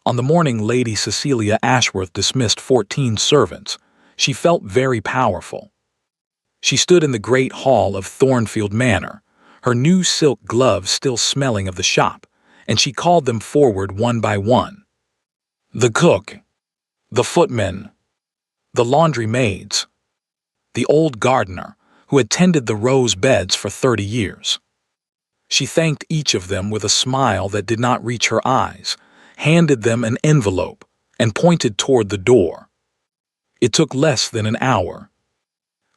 On the morning Lady Cecilia Ashworth dismissed 14 servants, she felt very powerful. She stood in the great hall of Thornfield Manor, her new silk gloves still smelling of the shop, and she called them forward one by one. The cook, the footmen, the laundry maids, the old gardener who had tended the rose beds for 30 years. She thanked each of them with a smile that did not reach her eyes, handed them an envelope, and pointed toward the door. It took less than an hour.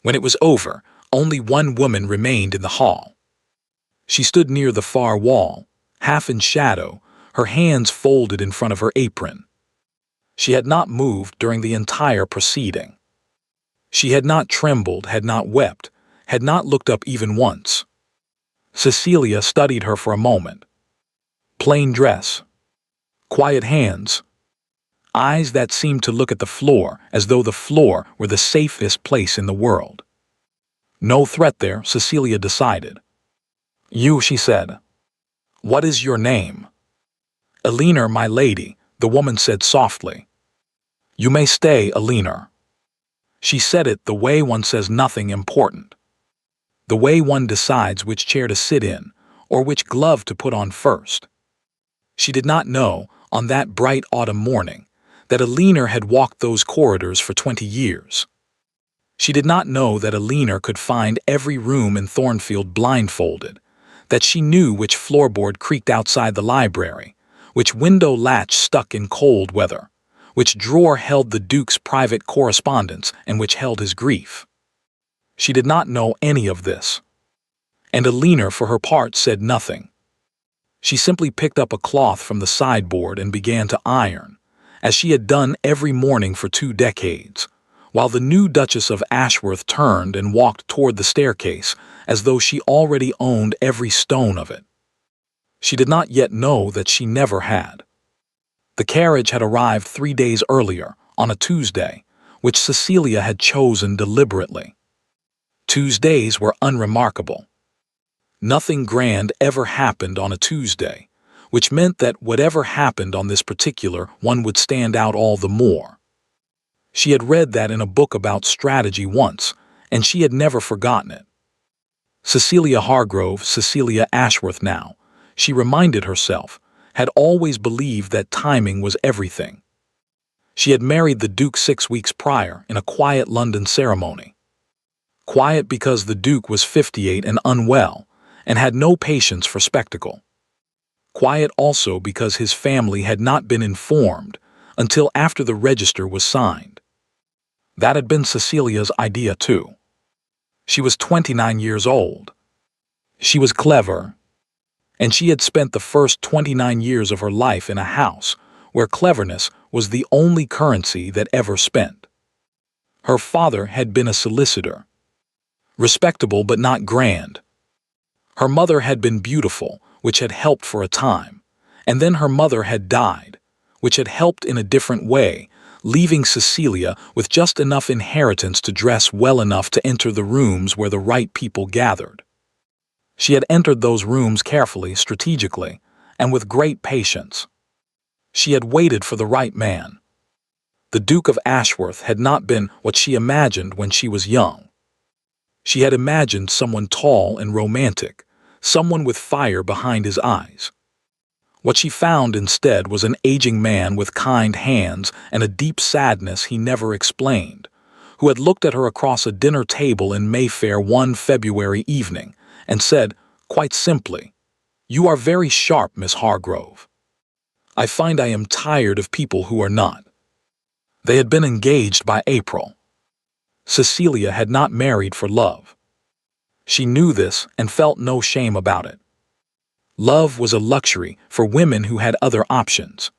When it was over, only one woman remained in the hall. She stood near the far wall, half in shadow, her hands folded in front of her apron. She had not moved during the entire proceeding. She had not trembled, had not wept, had not looked up even once. Cecilia studied her for a moment. Plain dress, quiet hands, eyes that seemed to look at the floor as though the floor were the safest place in the world. No threat there, Cecilia decided. "You," she said. "What is your name?" "Eleanor, my lady," the woman said softly. "You may stay, Eleanor." She said it the way one says nothing important. The way one decides which chair to sit in, or which glove to put on first. She did not know, on that bright autumn morning, that Eleanor had walked those corridors for 20 years. She did not know that Eleanor could find every room in Thornfield blindfolded, that she knew which floorboard creaked outside the library, which window latch stuck in cold weather, which drawer held the Duke's private correspondence and which held his grief. She did not know any of this. And Eleanor, for her part, said nothing. She simply picked up a cloth from the sideboard and began to iron, as she had done every morning for 2 decades, while the new Duchess of Ashworth turned and walked toward the staircase as though she already owned every stone of it. She did not yet know that she never had. The carriage had arrived 3 days earlier, on a Tuesday, which Cecilia had chosen deliberately. Tuesdays were unremarkable. Nothing grand ever happened on a Tuesday, which meant that whatever happened on this particular one would stand out all the more. She had read that in a book about strategy once, and she had never forgotten it. Cecilia Hargrove, Cecilia Ashworth now, she reminded herself, had always believed that timing was everything. She had married the Duke 6 weeks prior in a quiet London ceremony. Quiet because the Duke was 58 and unwell, and had no patience for spectacle. Quiet also because his family had not been informed until after the register was signed. That had been Cecilia's idea too. She was 29 years old. She was clever, and she had spent the first 29 years of her life in a house where cleverness was the only currency that ever spent. Her father had been a solicitor. Respectable but not grand. Her mother had been beautiful, which had helped for a time, and then her mother had died, which had helped in a different way, leaving Cecilia with just enough inheritance to dress well enough to enter the rooms where the right people gathered. She had entered those rooms carefully, strategically, and with great patience. She had waited for the right man. The Duke of Ashworth had not been what she imagined when she was young. She had imagined someone tall and romantic, someone with fire behind his eyes. What she found instead was an aging man with kind hands and a deep sadness he never explained, who had looked at her across a dinner table in Mayfair one February evening and said, quite simply, "You are very sharp, Miss Hargrove. I find I am tired of people who are not." They had been engaged by April. Cecilia had not married for love. She knew this and felt no shame about it. Love was a luxury for women who had other options.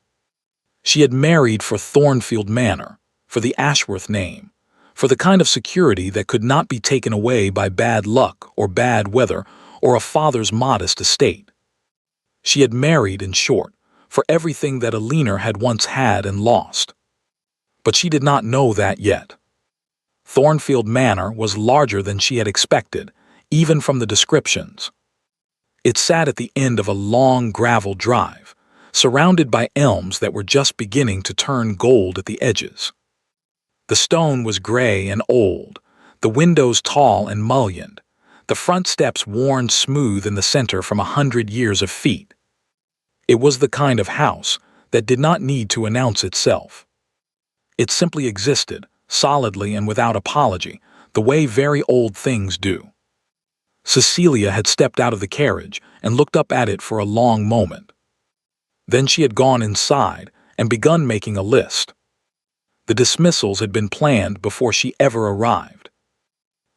She had married for Thornfield Manor, for the Ashworth name, for the kind of security that could not be taken away by bad luck or bad weather or a father's modest estate. She had married, in short, for everything that Eleanor had once had and lost. But she did not know that yet. Thornfield Manor was larger than she had expected, even from the descriptions. It sat at the end of a long gravel drive, surrounded by elms that were just beginning to turn gold at the edges. The stone was gray and old, the windows tall and mullioned, the front steps worn smooth in the center from 100 years of feet. It was the kind of house that did not need to announce itself. It simply existed, solidly and without apology, the way very old things do. Cecilia had stepped out of the carriage and looked up at it for a long moment. Then she had gone inside and begun making a list. The dismissals had been planned before she ever arrived.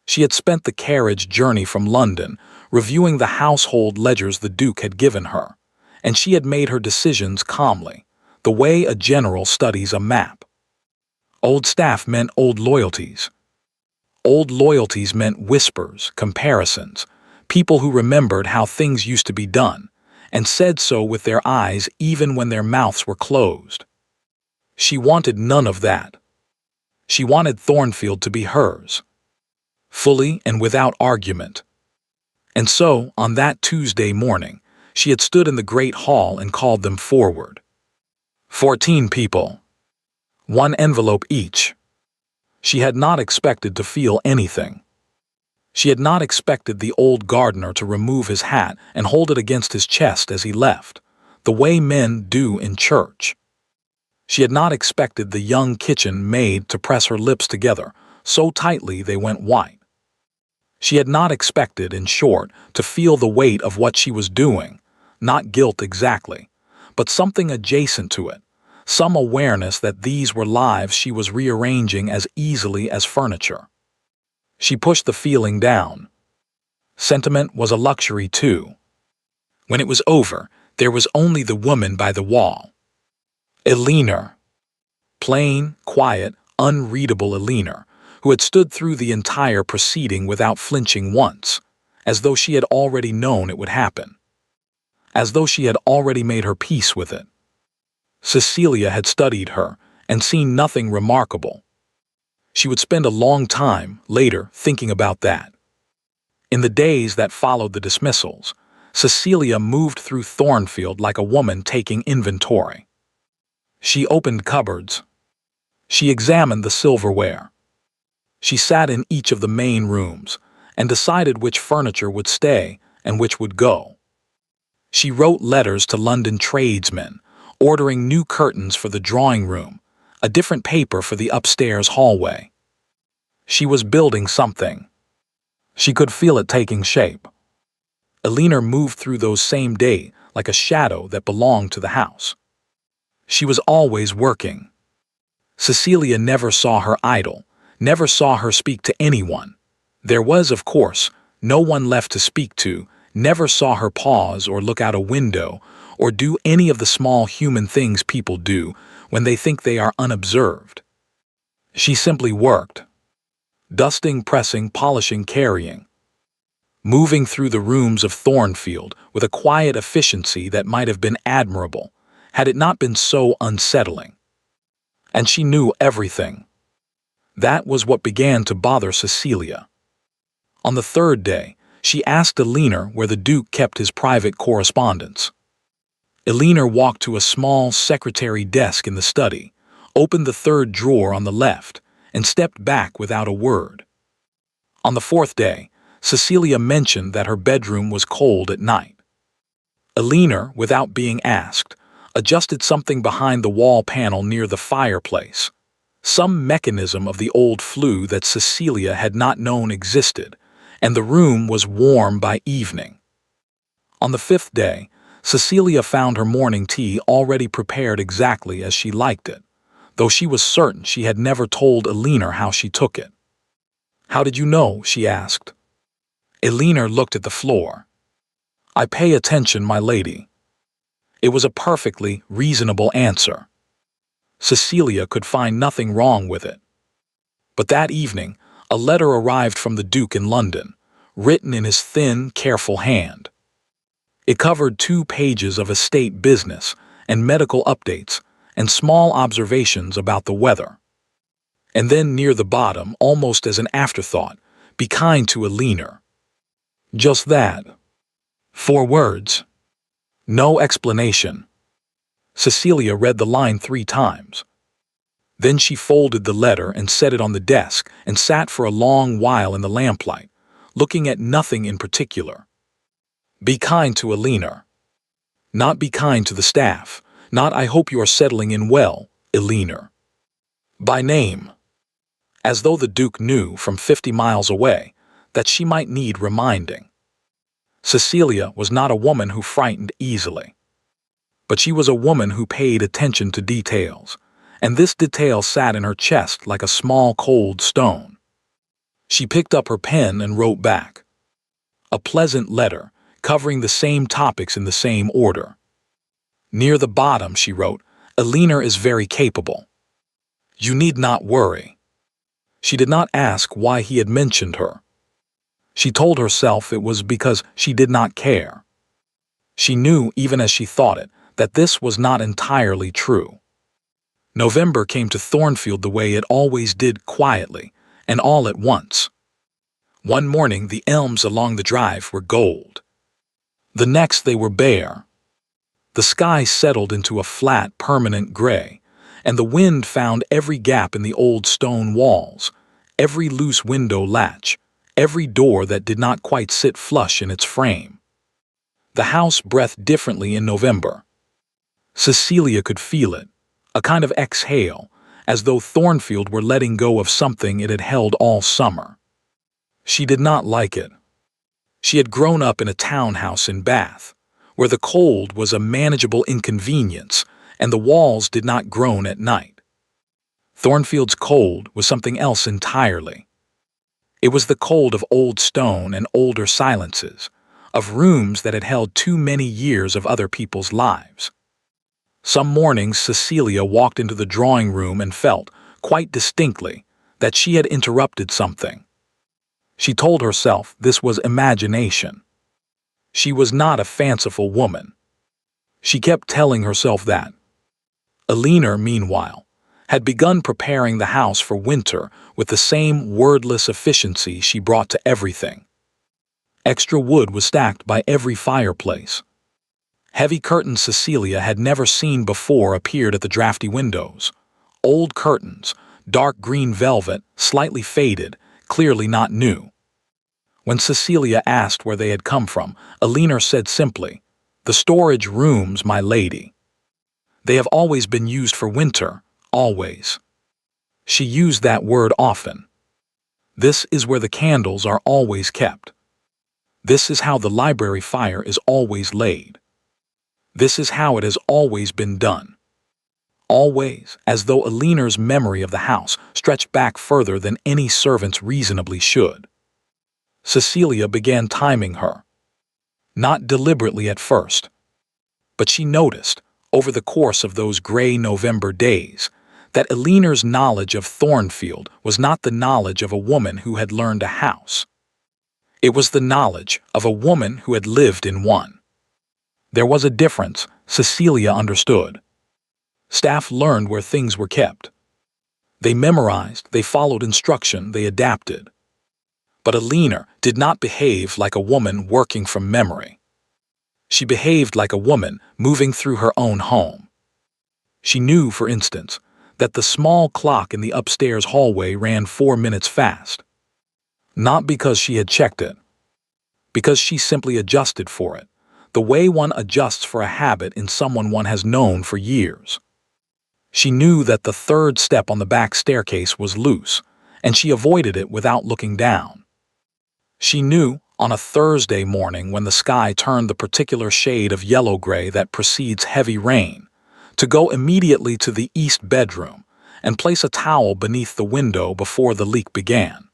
She had spent the carriage journey from London reviewing the household ledgers the Duke had given her, and she had made her decisions calmly, the way a general studies a map. Old staff meant old loyalties. Old loyalties meant whispers, comparisons, people who remembered how things used to be done, and said so with their eyes even when their mouths were closed. She wanted none of that. She wanted Thornfield to be hers, fully and without argument. And so, on that Tuesday morning, she had stood in the great hall and called them forward. 14 people. 1 envelope each. She had not expected to feel anything. She had not expected the old gardener to remove his hat and hold it against his chest as he left, the way men do in church. She had not expected the young kitchen maid to press her lips together so tightly they went white. She had not expected, in short, to feel the weight of what she was doing, not guilt exactly, but something adjacent to it, some awareness that these were lives she was rearranging as easily as furniture. She pushed the feeling down. Sentiment was a luxury too. When it was over, there was only the woman by the wall. Eleanor. Plain, quiet, unreadable Eleanor, who had stood through the entire proceeding without flinching once, as though she had already known it would happen. As though she had already made her peace with it. Cecilia had studied her and seen nothing remarkable. She would spend a long time, later, thinking about that. In the days that followed the dismissals, Cecilia moved through Thornfield like a woman taking inventory. She opened cupboards. She examined the silverware. She sat in each of the main rooms and decided which furniture would stay and which would go. She wrote letters to London tradesmen, ordering new curtains for the drawing room, a different paper for the upstairs hallway. She was building something. She could feel it taking shape. Eleanor moved through those same days like a shadow that belonged to the house. She was always working. Cecilia never saw her idle, never saw her speak to anyone. There was, of course, no one left to speak to, never saw her pause or look out a window or do any of the small human things people do when they think they are unobserved. She simply worked. Dusting, pressing, polishing, carrying. Moving through the rooms of Thornfield with a quiet efficiency that might have been admirable, had it not been so unsettling. And she knew everything. That was what began to bother Cecilia. On the 3rd day, she asked Eleanor where the Duke kept his private correspondence. Eleanor walked to a small secretary desk in the study, opened the 3rd drawer on the left, and stepped back without a word. On the 4th day, Cecilia mentioned that her bedroom was cold at night. Eleanor, without being asked, adjusted something behind the wall panel near the fireplace, some mechanism of the old flue that Cecilia had not known existed, and the room was warm by evening. On the 5th day, Cecilia found her morning tea already prepared exactly as she liked it, though she was certain she had never told Eleanor how she took it. "How did you know?" she asked. Eleanor looked at the floor. "I pay attention, my lady." It was a perfectly reasonable answer. Cecilia could find nothing wrong with it. But that evening, a letter arrived from the Duke in London, written in his thin, careful hand. It covered 2 pages of estate business and medical updates and small observations about the weather. And then near the bottom, almost as an afterthought, "Be kind to Eleanor." Just that. 4 words. No explanation. Cecilia read the line 3 times. Then she folded the letter and set it on the desk and sat for a long while in the lamplight, looking at nothing in particular. Be kind to Eleanor. Not be kind to the staff. Not I hope you are settling in well, Eleanor. By name. As though the Duke knew from 50 miles away that she might need reminding. Cecilia was not a woman who frightened easily. But she was a woman who paid attention to details, and this detail sat in her chest like a small cold stone. She picked up her pen and wrote back. A pleasant letter, covering the same topics in the same order. Near the bottom she wrote, Eleanor is very capable. You need not worry. She did not ask why he had mentioned her. She told herself it was because she did not care. She knew, even as she thought it, that this was not entirely true. November came to Thornfield the way it always did, quietly, and all at once. One morning the elms along the drive were gold. The next they were bare. The sky settled into a flat, permanent gray, and the wind found every gap in the old stone walls, every loose window latch, every door that did not quite sit flush in its frame. The house breathed differently in November. Cecilia could feel it, a kind of exhale, as though Thornfield were letting go of something it had held all summer. She did not like it. She had grown up in a townhouse in Bath, where the cold was a manageable inconvenience and the walls did not groan at night. Thornfield's cold was something else entirely. It was the cold of old stone and older silences, of rooms that had held too many years of other people's lives. Some mornings Cecilia walked into the drawing room and felt, quite distinctly, that she had interrupted something. She told herself this was imagination. She was not a fanciful woman. She kept telling herself that. Eleanor, meanwhile, had begun preparing the house for winter with the same wordless efficiency she brought to everything. Extra wood was stacked by every fireplace. Heavy curtains Cecilia had never seen before appeared at the drafty windows. Old curtains, dark green velvet, slightly faded, clearly not new. When Cecilia asked where they had come from, Eleanor said simply, "The storage rooms, my lady. They have always been used for winter, always." She used that word often. This is where the candles are always kept. This is how the library fire is always laid. This is how it has always been done. Always, as though Eleanor's memory of the house stretched back further than any servant's reasonably should. Cecilia began timing her. Not deliberately at first. But she noticed, over the course of those gray November days, that Eleanor's knowledge of Thornfield was not the knowledge of a woman who had learned a house. It was the knowledge of a woman who had lived in one. There was a difference, Cecilia understood. Staff learned where things were kept. They memorized, they followed instruction, they adapted. But Eleanor did not behave like a woman working from memory. She behaved like a woman moving through her own home. She knew, for instance, that the small clock in the upstairs hallway ran 4 minutes fast. Not because she had checked it. Because she simply adjusted for it, the way one adjusts for a habit in someone one has known for years. She knew that the third step on the back staircase was loose, and she avoided it without looking down. She knew, on a Thursday morning when the sky turned the particular shade of yellow-gray that precedes heavy rain, to go immediately to the east bedroom and place a towel beneath the window before the leak began.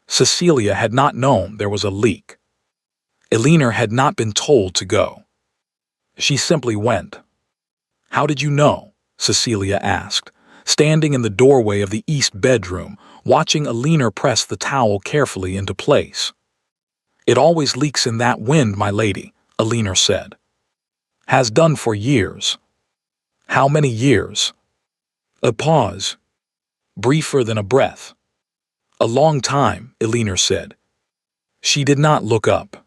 Cecilia had not known there was a leak. Eleanor had not been told to go. She simply went. "How did you know?" Cecilia asked, standing in the doorway of the east bedroom, watching Eleanor press the towel carefully into place. "It always leaks in that wind, my lady," Eleanor said. "Has done for years." "How many years?" A pause. Briefer than a breath. "A long time," Eleanor said. She did not look up.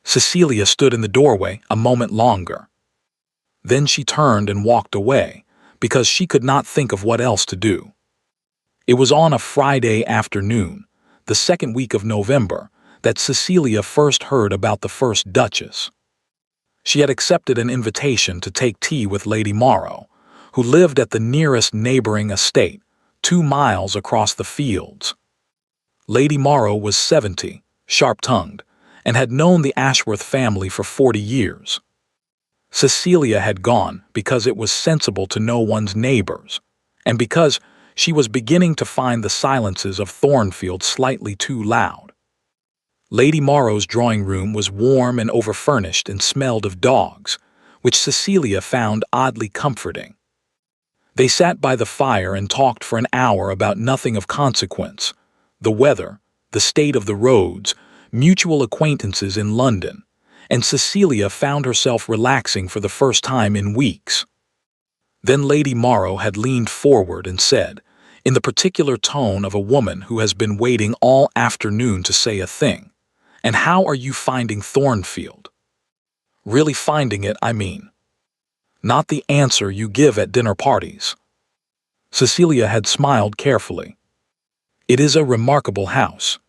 Cecilia stood in the doorway a moment longer. Then she turned and walked away, because she could not think of what else to do. It was on a Friday afternoon, the second week of November, that Cecilia first heard about the first Duchess. She had accepted an invitation to take tea with Lady Morrow, who lived at the nearest neighboring estate, 2 miles across the fields. Lady Morrow was 70, sharp-tongued, and had known the Ashworth family for 40 years. Cecilia had gone because it was sensible to know one's neighbors, and because she was beginning to find the silences of Thornfield slightly too loud. Lady Morrow's drawing room was warm and overfurnished and smelled of dogs, which Cecilia found oddly comforting. They sat by the fire and talked for an hour about nothing of consequence: the weather, the state of the roads, mutual acquaintances in London, and Cecilia found herself relaxing for the first time in weeks. Then Lady Morrow had leaned forward and said, in the particular tone of a woman who has been waiting all afternoon to say a thing, "And how are you finding Thornfield? Really finding it, I mean. Not the answer you give at dinner parties." Cecilia had smiled carefully. "It is a remarkable house."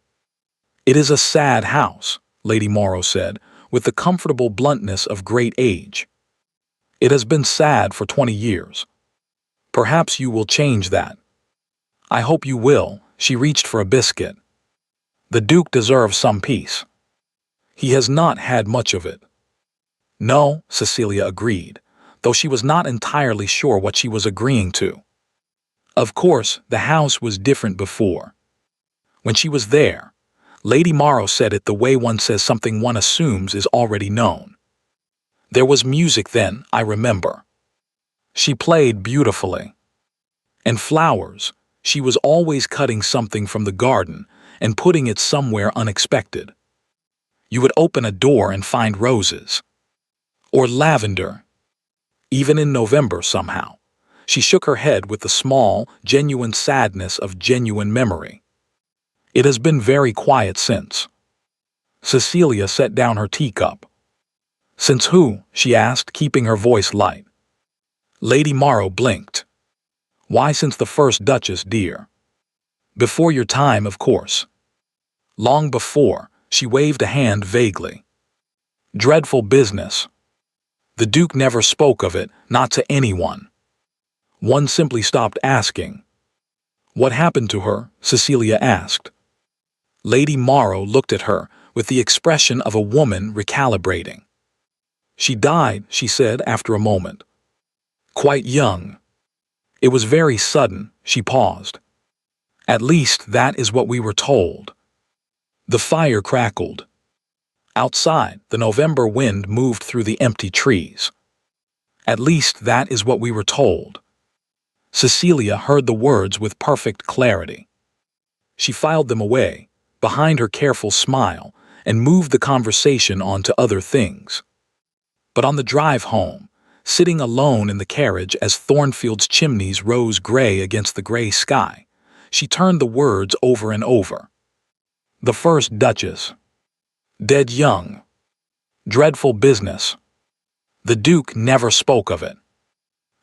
"It is a sad house," Lady Morrow said, with the comfortable bluntness of great age. "It has been sad for 20 years. Perhaps you will change that." "I hope you will." She reached for a biscuit. "The Duke deserves some peace. He has not had much of it." "No," Cecilia agreed, though she was not entirely sure what she was agreeing to. Of course, the house was different before. When she was there, Lady Morrow said it the way one says something one assumes is already known. There was music then, I remember. She played beautifully. And flowers. She was always cutting something from the garden and putting it somewhere unexpected. You would open a door and find roses. Or lavender. Even in November, somehow. She shook her head with the small, genuine sadness of genuine memory. It has been very quiet since. Cecilia set down her teacup. "Since who?" she asked, keeping her voice light. Lady Morrow blinked. "Why, since the first Duchess, dear. Before your time, of course." "Long before," she waved a hand vaguely. "Dreadful business. The Duke never spoke of it, not to anyone. One simply stopped asking." "What happened to her?" Cecilia asked. Lady Morrow looked at her with the expression of a woman recalibrating. "She died," she said after a moment. "Quite young. It was very sudden." She paused. "At least that is what we were told." The fire crackled. Outside, the November wind moved through the empty trees. "At least that is what we were told." Cecilia heard the words with perfect clarity. She filed them away, behind her careful smile, and moved the conversation on to other things. But on the drive home, sitting alone in the carriage as Thornfield's chimneys rose gray against the gray sky, she turned the words over and over. The first Duchess. Dead young. Dreadful business. The Duke never spoke of it.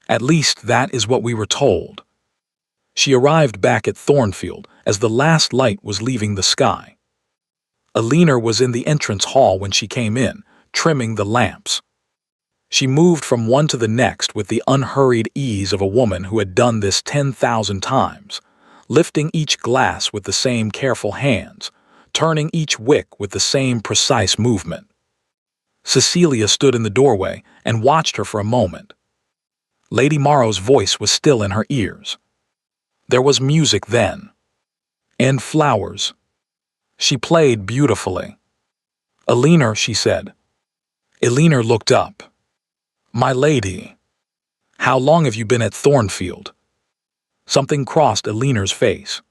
At least that is what we were told. She arrived back at Thornfield as the last light was leaving the sky. Elinor was in the entrance hall when she came in, trimming the lamps. She moved from one to the next with the unhurried ease of a woman who had done this 10,000 times, lifting each glass with the same careful hands, turning each wick with the same precise movement. Cecilia stood in the doorway and watched her for a moment. Lady Morrow's voice was still in her ears. There was music then. And flowers. She played beautifully. "Elinor," she said. Elinor looked up. "My lady, how long have you been at Thornfield?" Something crossed Elinor's face.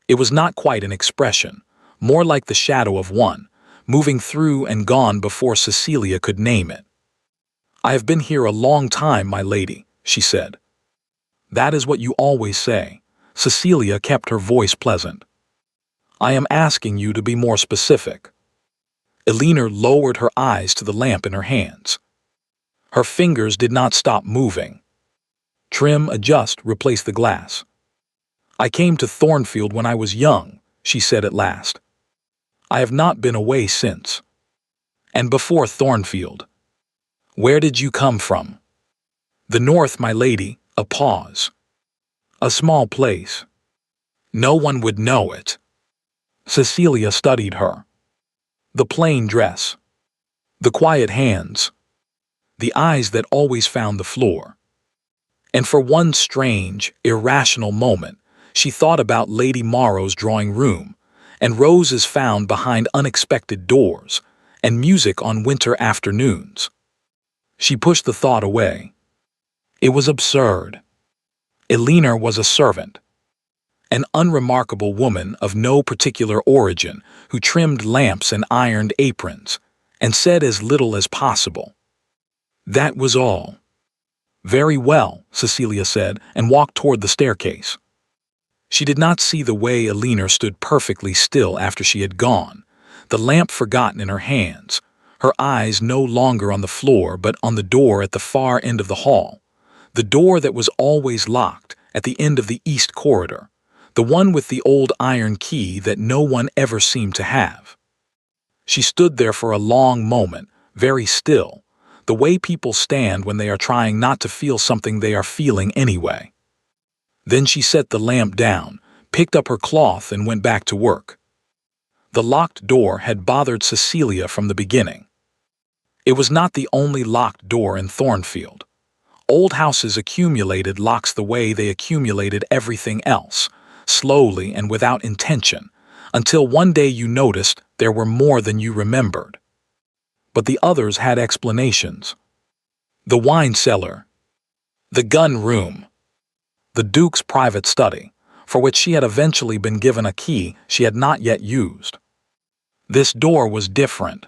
It was not quite an expression, more like the shadow of one, moving through and gone before Cecilia could name it. "I have been here a long time, my lady," she said. "That is what you always say." Cecilia kept her voice pleasant. "I am asking you to be more specific." Elinor lowered her eyes to the lamp in her hands. Her fingers did not stop moving. Trim, adjust, replace the glass. I came to Thornfield when I was young, she said at last. I have not been away since. And before Thornfield, where did you come from? The north, my lady. A pause. A small place. No one would know it. Cecilia studied her. The plain dress. The quiet hands. The eyes that always found the floor. And for one strange, irrational moment, she thought about Lady Morrow's drawing room, and roses found behind unexpected doors, and music on winter afternoons. She pushed the thought away. It was absurd. Elinor was a servant, an unremarkable woman of no particular origin who trimmed lamps and ironed aprons, and said as little as possible. That was all. Very well, Cecilia said, and walked toward the staircase. She did not see the way Elinor stood perfectly still after she had gone, the lamp forgotten in her hands, her eyes no longer on the floor but on the door at the far end of the hall, the door that was always locked at the end of the east corridor, the one with the old iron key that no one ever seemed to have. She stood there for a long moment, very still, the way people stand when they are trying not to feel something they are feeling anyway. Then she set the lamp down, picked up her cloth, and went back to work. The locked door had bothered Cecilia from the beginning. It was not the only locked door in Thornfield. Old houses accumulated locks the way they accumulated everything else, slowly and without intention, until one day you noticed there were more than you remembered. But the others had explanations. The wine cellar, the gun room, the Duke's private study, for which she had eventually been given a key she had not yet used. This door was different.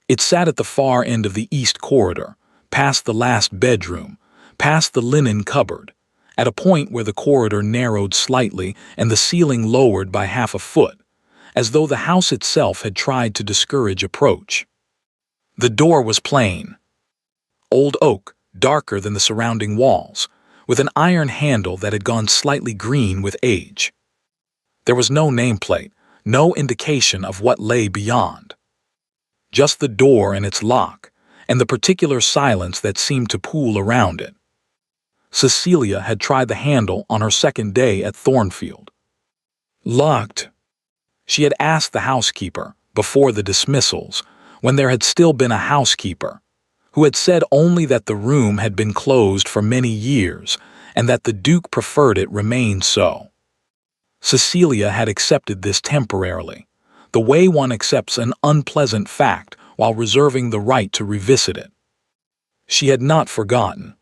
It sat at the far end of the east corridor, past the last bedroom, past the linen cupboard, at a point where the corridor narrowed slightly and the ceiling lowered by half a foot, as though the house itself had tried to discourage approach. The door was plain. Old oak, darker than the surrounding walls, with an iron handle that had gone slightly green with age. There was no nameplate, no indication of what lay beyond. Just the door and its lock, and the particular silence that seemed to pool around it. Cecilia had tried the handle on her second day at Thornfield. Locked. She had asked the housekeeper, before the dismissals, when there had still been a housekeeper, who had said only that the room had been closed for many years and that the Duke preferred it remain so. Cecilia had accepted this temporarily, the way one accepts an unpleasant fact while reserving the right to revisit it. She had not forgotten.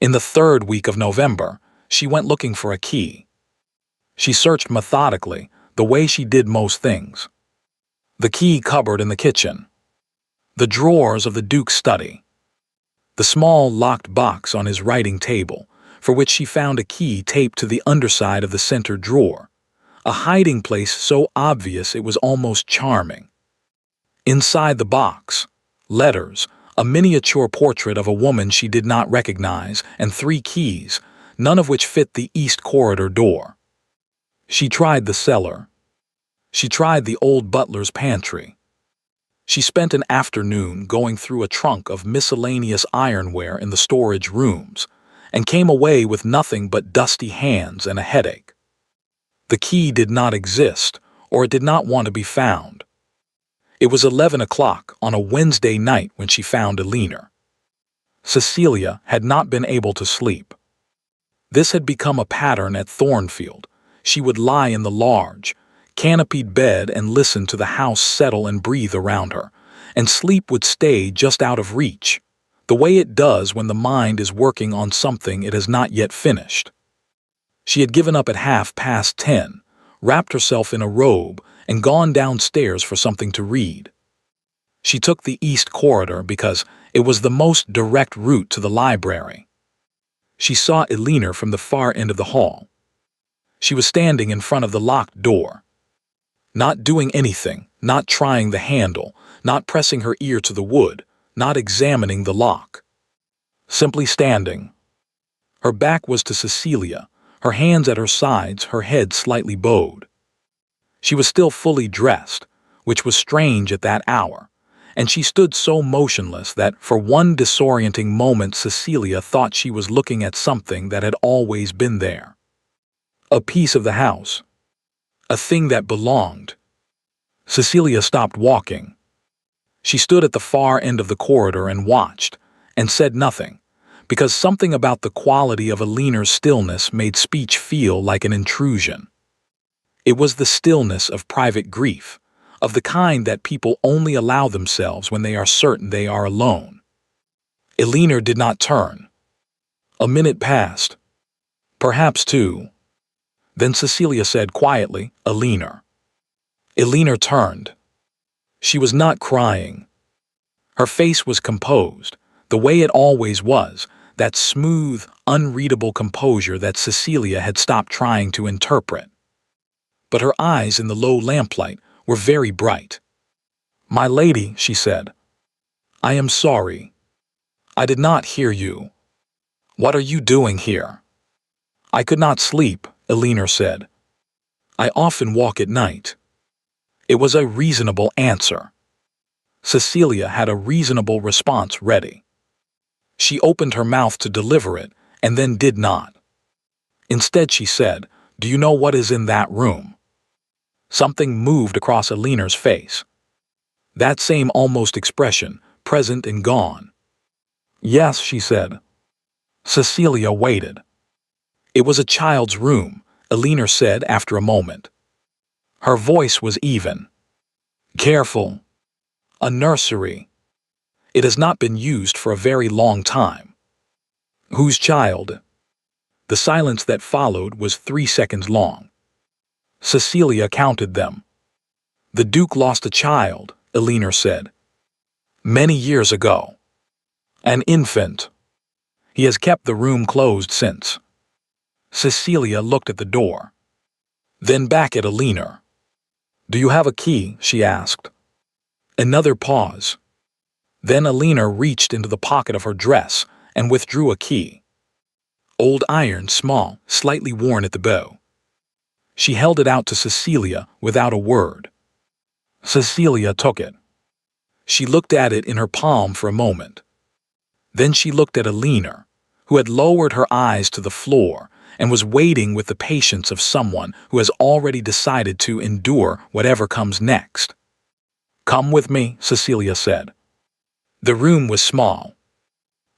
In the third week of November, she went looking for a key. She searched methodically, the way she did most things. The key cupboard in the kitchen, the drawers of the Duke's study, the small locked box on his writing table, for which she found a key taped to the underside of the center drawer, a hiding place so obvious it was almost charming. Inside the box, letters, a miniature portrait of a woman she did not recognize, and 3 keys, none of which fit the east corridor door. She tried the cellar. She tried the old butler's pantry. She spent an afternoon going through a trunk of miscellaneous ironware in the storage rooms, and came away with nothing but dusty hands and a headache. The key did not exist, or it did not want to be found. It was 11 o'clock on a Wednesday night when she found Elinor. Cecilia had not been able to sleep. This had become a pattern at Thornfield. She would lie in the large, canopied bed and listen to the house settle and breathe around her, and sleep would stay just out of reach, the way it does when the mind is working on something it has not yet finished. She had given up at 10:30, wrapped herself in a robe, and gone downstairs for something to read. She took the east corridor because it was the most direct route to the library. She saw Elinor from the far end of the hall. She was standing in front of the locked door, not doing anything, not trying the handle, not pressing her ear to the wood, not examining the lock. simply standing. Her back was to Cecilia, her hands at her sides, her head slightly bowed. She was still fully dressed, which was strange at that hour, and she stood so motionless that for one disorienting moment Cecilia thought she was looking at something that had always been there. A piece of the house. A thing that belonged. Cecilia stopped walking. She stood at the far end of the corridor and watched, and said nothing, because something about the quality of Aline's stillness made speech feel like an intrusion. It was the stillness of private grief, of the kind that people only allow themselves when they are certain they are alone. Aline did not turn. A minute passed. Perhaps two. Then Cecilia said quietly, "Aline." Aline turned. She was not crying. Her face was composed, the way it always was, that smooth, unreadable composure that Cecilia had stopped trying to interpret. But her eyes in the low lamplight were very bright. "My lady," she said, "I am sorry. I did not hear you. What are you doing here?" "I could not sleep," Aline said. "I often walk at night." It was a reasonable answer. Cecilia had a reasonable response ready. She opened her mouth to deliver it, and then did not. Instead she said, "Do you know what is in that room?" Something moved across Aline's face. That same almost expression, present and gone. "Yes," she said. Cecilia waited. "It was a child's room," Aline said after a moment. Her voice was even. "Careful. A nursery. It has not been used for a very long time." "Whose child?" The silence that followed was 3 seconds long. Cecilia counted them. "The Duke lost a child," Aline said. "Many years ago. An infant. He has kept the room closed since." Cecilia looked at the door. Then back at Aline. "Do you have a key?" she asked. Another pause. Then Aline reached into the pocket of her dress and withdrew a key. Old iron, small, slightly worn at the bow. She held it out to Cecilia without a word. Cecilia took it. She looked at it in her palm for a moment. Then she looked at Aline, who had lowered her eyes to the floor and was waiting with the patience of someone who has already decided to endure whatever comes next. "Come with me," Cecilia said. The room was small.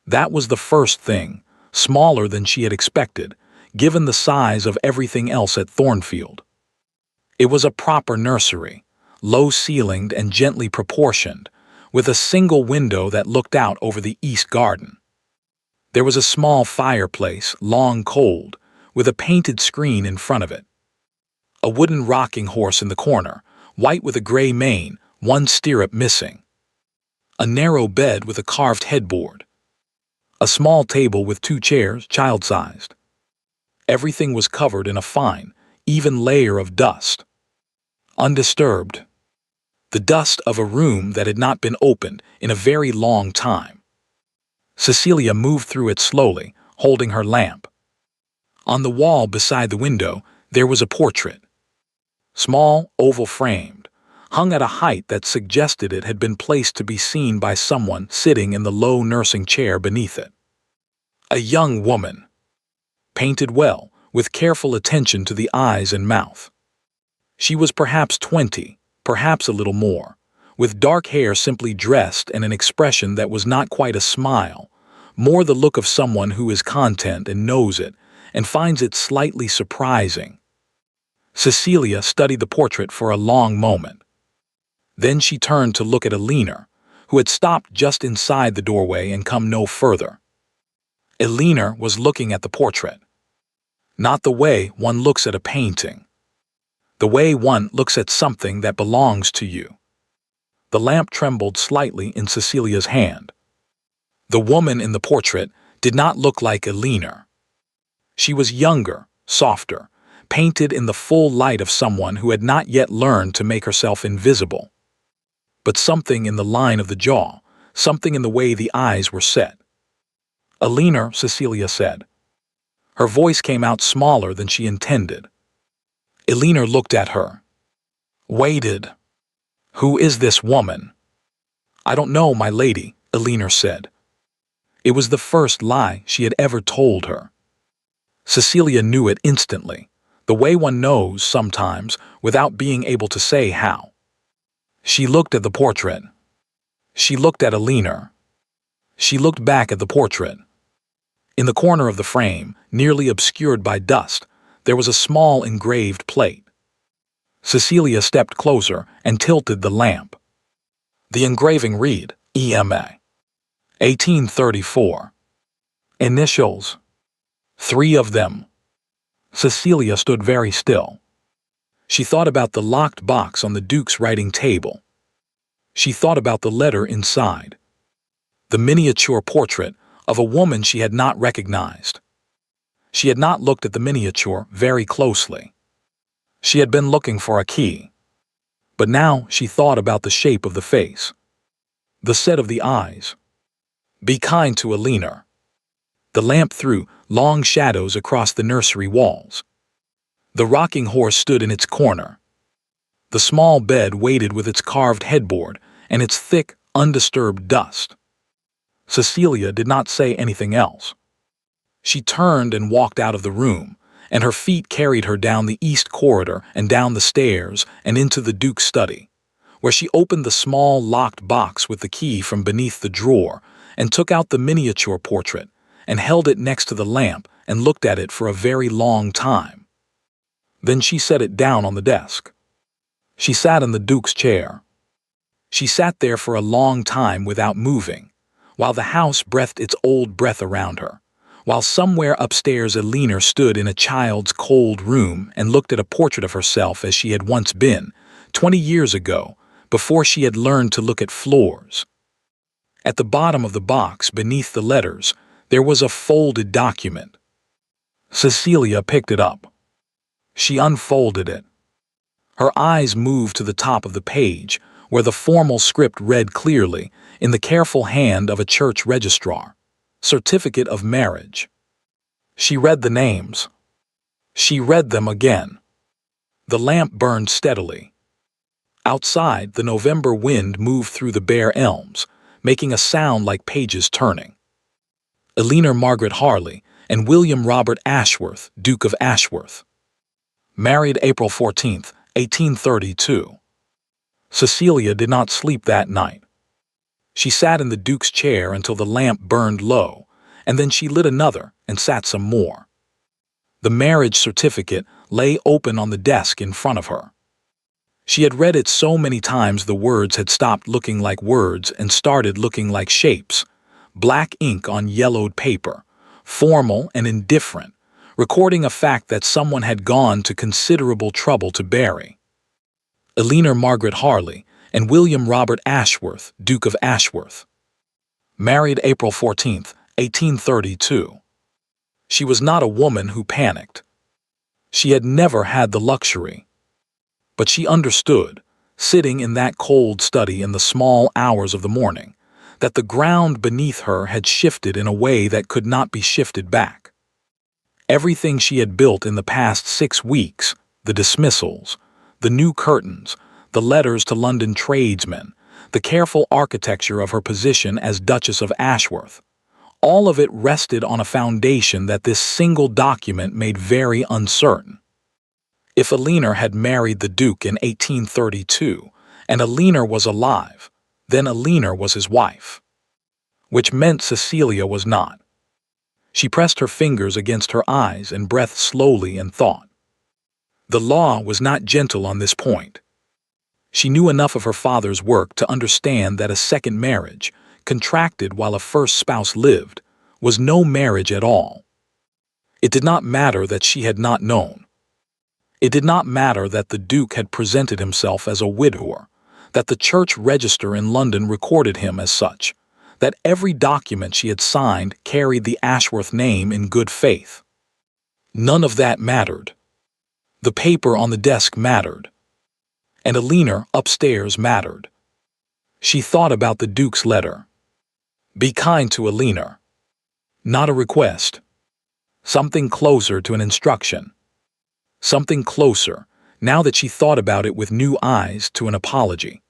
That was the first thing, smaller than she had expected, given the size of everything else at Thornfield. It was a proper nursery, low-ceilinged and gently proportioned, with a single window that looked out over the east garden. There was a small fireplace, long cold, with a painted screen in front of it. A wooden rocking horse in the corner, white with a gray mane, one stirrup missing. A narrow bed with a carved headboard. A small table with 2 chairs, child-sized. Everything was covered in a fine, even layer of dust. Undisturbed. The dust of a room that had not been opened in a very long time. Cecilia moved through it slowly, holding her lamp. On the wall beside the window, there was a portrait. Small, oval-framed, hung at a height that suggested it had been placed to be seen by someone sitting in the low nursing chair beneath it. A young woman. Painted well, with careful attention to the eyes and mouth. She was perhaps 20, perhaps a little more, with dark hair simply dressed and an expression that was not quite a smile, more the look of someone who is content and knows it, and finds it slightly surprising. Cecilia studied the portrait for a long moment. Then she turned to look at Aline, who had stopped just inside the doorway and come no further. Aline was looking at the portrait. Not the way one looks at a painting. The way one looks at something that belongs to you. The lamp trembled slightly in Cecilia's hand. The woman in the portrait did not look like Aline. She was younger, softer, painted in the full light of someone who had not yet learned to make herself invisible. But something in the line of the jaw, something in the way the eyes were set. Alina, Cecilia said. Her voice came out smaller than she intended. Alina looked at her. Waited. Who is this woman? I don't know, my lady, Alina said. It was the first lie she had ever told her. Cecilia knew it instantly, the way one knows sometimes without being able to say how. She looked at the portrait. She looked at Alina. She looked back at the portrait. In the corner of the frame, nearly obscured by dust, there was a small engraved plate. Cecilia stepped closer and tilted the lamp. The engraving read, EMA. 1834. Initials. 3 of them. Cecilia stood very still. She thought about the locked box on the Duke's writing table. She thought about the letter inside. The miniature portrait of a woman she had not recognized. She had not looked at the miniature very closely. She had been looking for a key. But now she thought about the shape of the face. The set of the eyes. Be kind to Alina. The lamp threw long shadows across the nursery walls. The rocking horse stood in its corner. The small bed waited with its carved headboard and its thick, undisturbed dust. Cecilia did not say anything else. She turned and walked out of the room, and her feet carried her down the east corridor and down the stairs and into the Duke's study, where she opened the small locked box with the key from beneath the drawer and took out the miniature portrait and held it next to the lamp and looked at it for a very long time. Then she set it down on the desk. She sat in the Duke's chair. She sat there for a long time without moving, while the house breathed its old breath around her, while somewhere upstairs Alina stood in a child's cold room and looked at a portrait of herself as she had once been, 20 years ago, before she had learned to look at floors. At the bottom of the box, beneath the letters, there was a folded document. Cecilia picked it up. She unfolded it. Her eyes moved to the top of the page, where the formal script read clearly, in the careful hand of a church registrar, Certificate of Marriage. She read the names. She read them again. The lamp burned steadily. Outside, the November wind moved through the bare elms, making a sound like pages turning. Alina Margaret Harley and William Robert Ashworth, Duke of Ashworth. Married April 14, 1832. Cecilia did not sleep that night. She sat in the Duke's chair until the lamp burned low, and then she lit another and sat some more. The marriage certificate lay open on the desk in front of her. She had read it so many times the words had stopped looking like words and started looking like shapes, black ink on yellowed paper, formal and indifferent, recording a fact that someone had gone to considerable trouble to bury. Alina Margaret Harley and William Robert Ashworth, Duke of Ashworth. Married April 14, 1832. She was not a woman who panicked. She had never had the luxury. But she understood, sitting in that cold study in the small hours of the morning, that the ground beneath her had shifted in a way that could not be shifted back. Everything she had built in the past 6 weeks, the dismissals, the new curtains, the letters to London tradesmen, the careful architecture of her position as Duchess of Ashworth, all of it rested on a foundation that this single document made very uncertain. If Alina had married the Duke in 1832, and Alina was alive, then Alina was his wife. Which meant Cecilia was not. She pressed her fingers against her eyes and breathed slowly and thought. The law was not gentle on this point. She knew enough of her father's work to understand that a second marriage, contracted while a first spouse lived, was no marriage at all. It did not matter that she had not known. It did not matter that the Duke had presented himself as a widower, that the church register in London recorded him as such, that every document she had signed carried the Ashworth name in good faith. None of that mattered. The paper on the desk mattered. And Alina upstairs mattered. She thought about the Duke's letter. Be kind to Alina. Not a request. Something closer to an instruction. Something closer, now that she thought about it with new eyes, to an apology.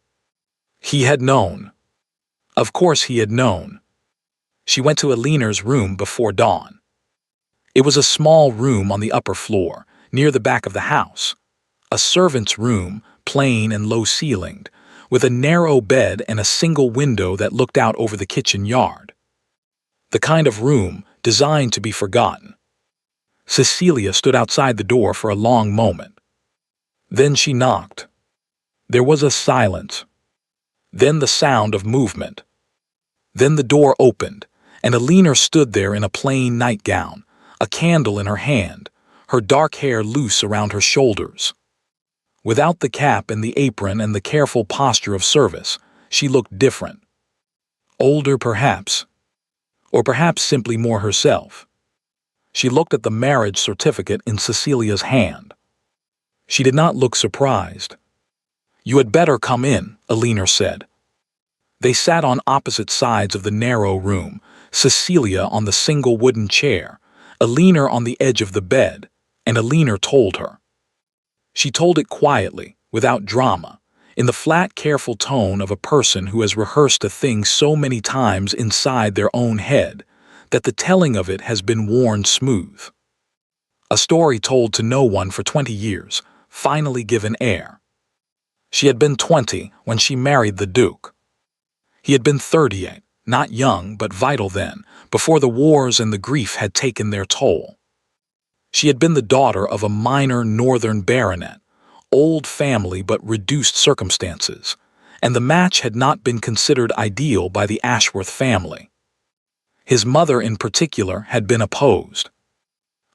He had known. Of course he had known. She went to Aliner's room before dawn. It was a small room on the upper floor, near the back of the house. A servant's room, plain and low-ceilinged, with a narrow bed and a single window that looked out over the kitchen yard. The kind of room designed to be forgotten. Cecilia stood outside the door for a long moment. Then she knocked. There was a silence. Then the sound of movement. Then the door opened, and Aliner stood there in a plain nightgown, a candle in her hand, her dark hair loose around her shoulders. Without the cap and the apron and the careful posture of service, she looked different. Older, perhaps. Or perhaps simply more herself. She looked at the marriage certificate in Cecilia's hand. She did not look surprised. "You had better come in," Aliner said. They sat on opposite sides of the narrow room, Cecilia on the single wooden chair, Aliner on the edge of the bed, and Aliner told her. She told it quietly, without drama, in the flat, careful tone of a person who has rehearsed a thing so many times inside their own head that the telling of it has been worn smooth. A story told to no one for 20 years, finally given air. She had been 20 when she married the Duke. He had been 38, not young but vital then, before the wars and the grief had taken their toll. She had been the daughter of a minor northern baronet, old family but reduced circumstances, and the match had not been considered ideal by the Ashworth family. His mother in particular had been opposed.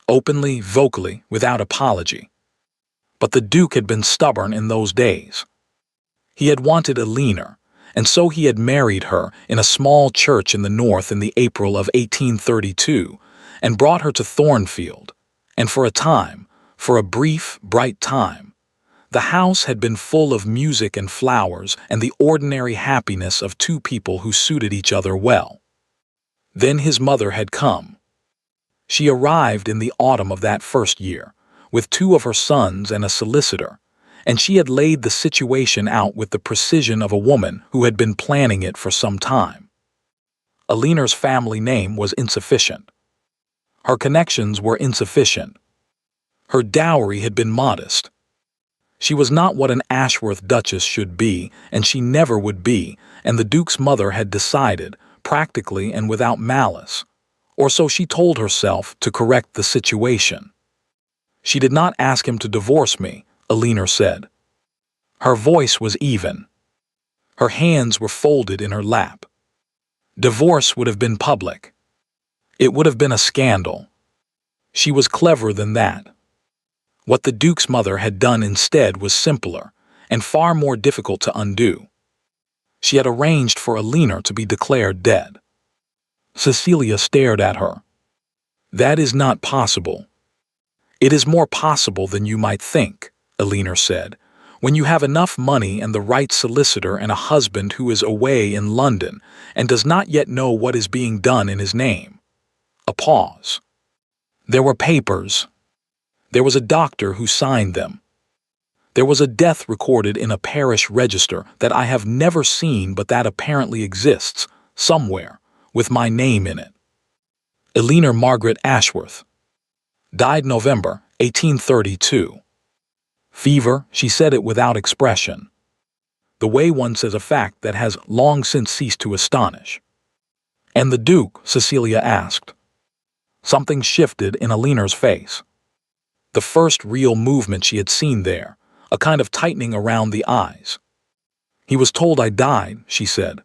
Openly, vocally, without apology. But the Duke had been stubborn in those days. He had wanted Aliner, and so he had married her in a small church in the north in the April of 1832, and brought her to Thornfield, and for a time, for a brief, bright time, the house had been full of music and flowers and the ordinary happiness of two people who suited each other well. Then his mother had come. She arrived in the autumn of that first year, with two of her sons and a solicitor, and she had laid the situation out with the precision of a woman who had been planning it for some time. Aliner's family name was insufficient. Her connections were insufficient. Her dowry had been modest. She was not what an Ashworth duchess should be, and she never would be, and the Duke's mother had decided, practically and without malice, or so she told herself, to correct the situation. "She did not ask him to divorce me," Aliner said. Her voice was even. Her hands were folded in her lap. Divorce would have been public. It would have been a scandal. She was cleverer than that. What the Duke's mother had done instead was simpler, and far more difficult to undo. She had arranged for Aliner to be declared dead. Cecilia stared at her. "That is not possible." "It is more possible than you might think," Aliner said, "when you have enough money and the right solicitor and a husband who is away in London and does not yet know what is being done in his name." A pause. "There were papers. There was a doctor who signed them. There was a death recorded in a parish register that I have never seen but that apparently exists, somewhere, with my name in it. Aliner Margaret Ashworth. Died November 1832. Fever," she said it without expression. The way one says a fact that has long since ceased to astonish. "And the Duke?" Cecilia asked. Something shifted in Aliner's face. The first real movement she had seen there, a kind of tightening around the eyes. "He was told I died," she said.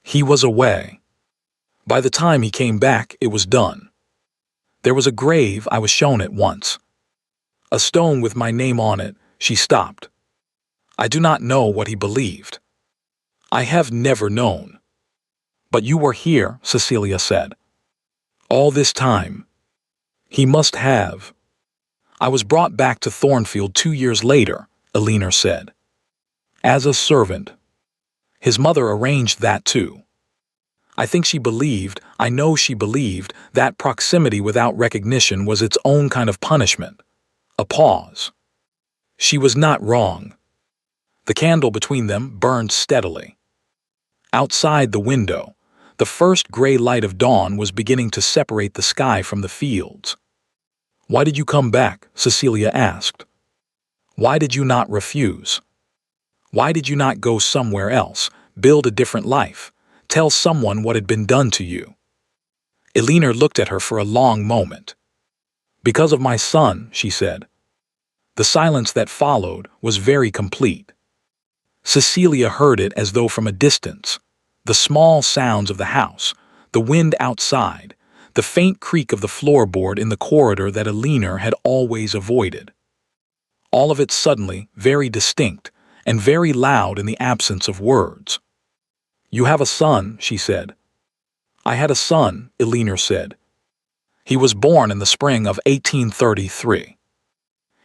"He was away. By the time he came back, it was done. There was a grave I was shown at once. A stone with my name on it." She stopped. "I do not know what he believed. I have never known." "But you were here," Cecilia said. "All this time." "He must have." "I was brought back to Thornfield 2 years later," Aliner said. "As a servant. His mother arranged that too. I know she believed, that proximity without recognition was its own kind of punishment. A pause. She was not wrong. The candle between them burned steadily. Outside the window, the first gray light of dawn was beginning to separate the sky from the fields. "Why did you come back?" Cecilia asked. "Why did you not refuse? Why did you not go somewhere else, build a different life, tell someone what had been done to you?" Elinor looked at her for a long moment. "Because of my son," she said. The silence that followed was very complete. Cecilia heard it as though from a distance. The small sounds of the house, the wind outside, the faint creak of the floorboard in the corridor that Elinor had always avoided. All of it suddenly very distinct and very loud in the absence of words. "You have a son," she said. "I had a son," Elinor said. "He was born in the spring of 1833.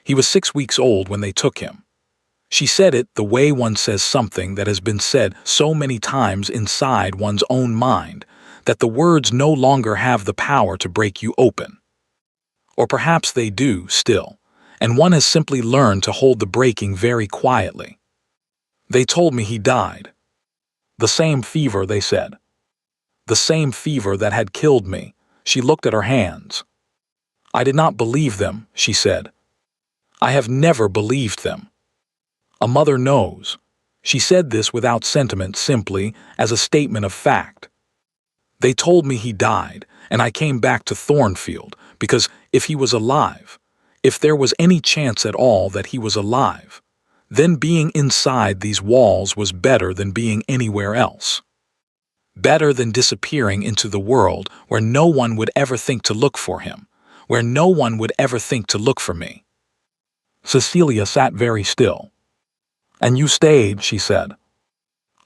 He was 6 weeks old when they took him." She said it the way one says something that has been said so many times inside one's own mind that the words no longer have the power to break you open. Or perhaps they do still, and one has simply learned to hold the breaking very quietly. "They told me he died. The same fever," they said. "The same fever that had killed me." She looked at her hands. "I did not believe them," she said. "I have never believed them. A mother knows." She said this without sentiment, simply as a statement of fact. "They told me he died, and I came back to Thornfield, because if he was alive, if there was any chance at all that he was alive, then being inside these walls was better than being anywhere else. Better than disappearing into the world where no one would ever think to look for him, where no one would ever think to look for me." Cecilia sat very still. "And you stayed," she said.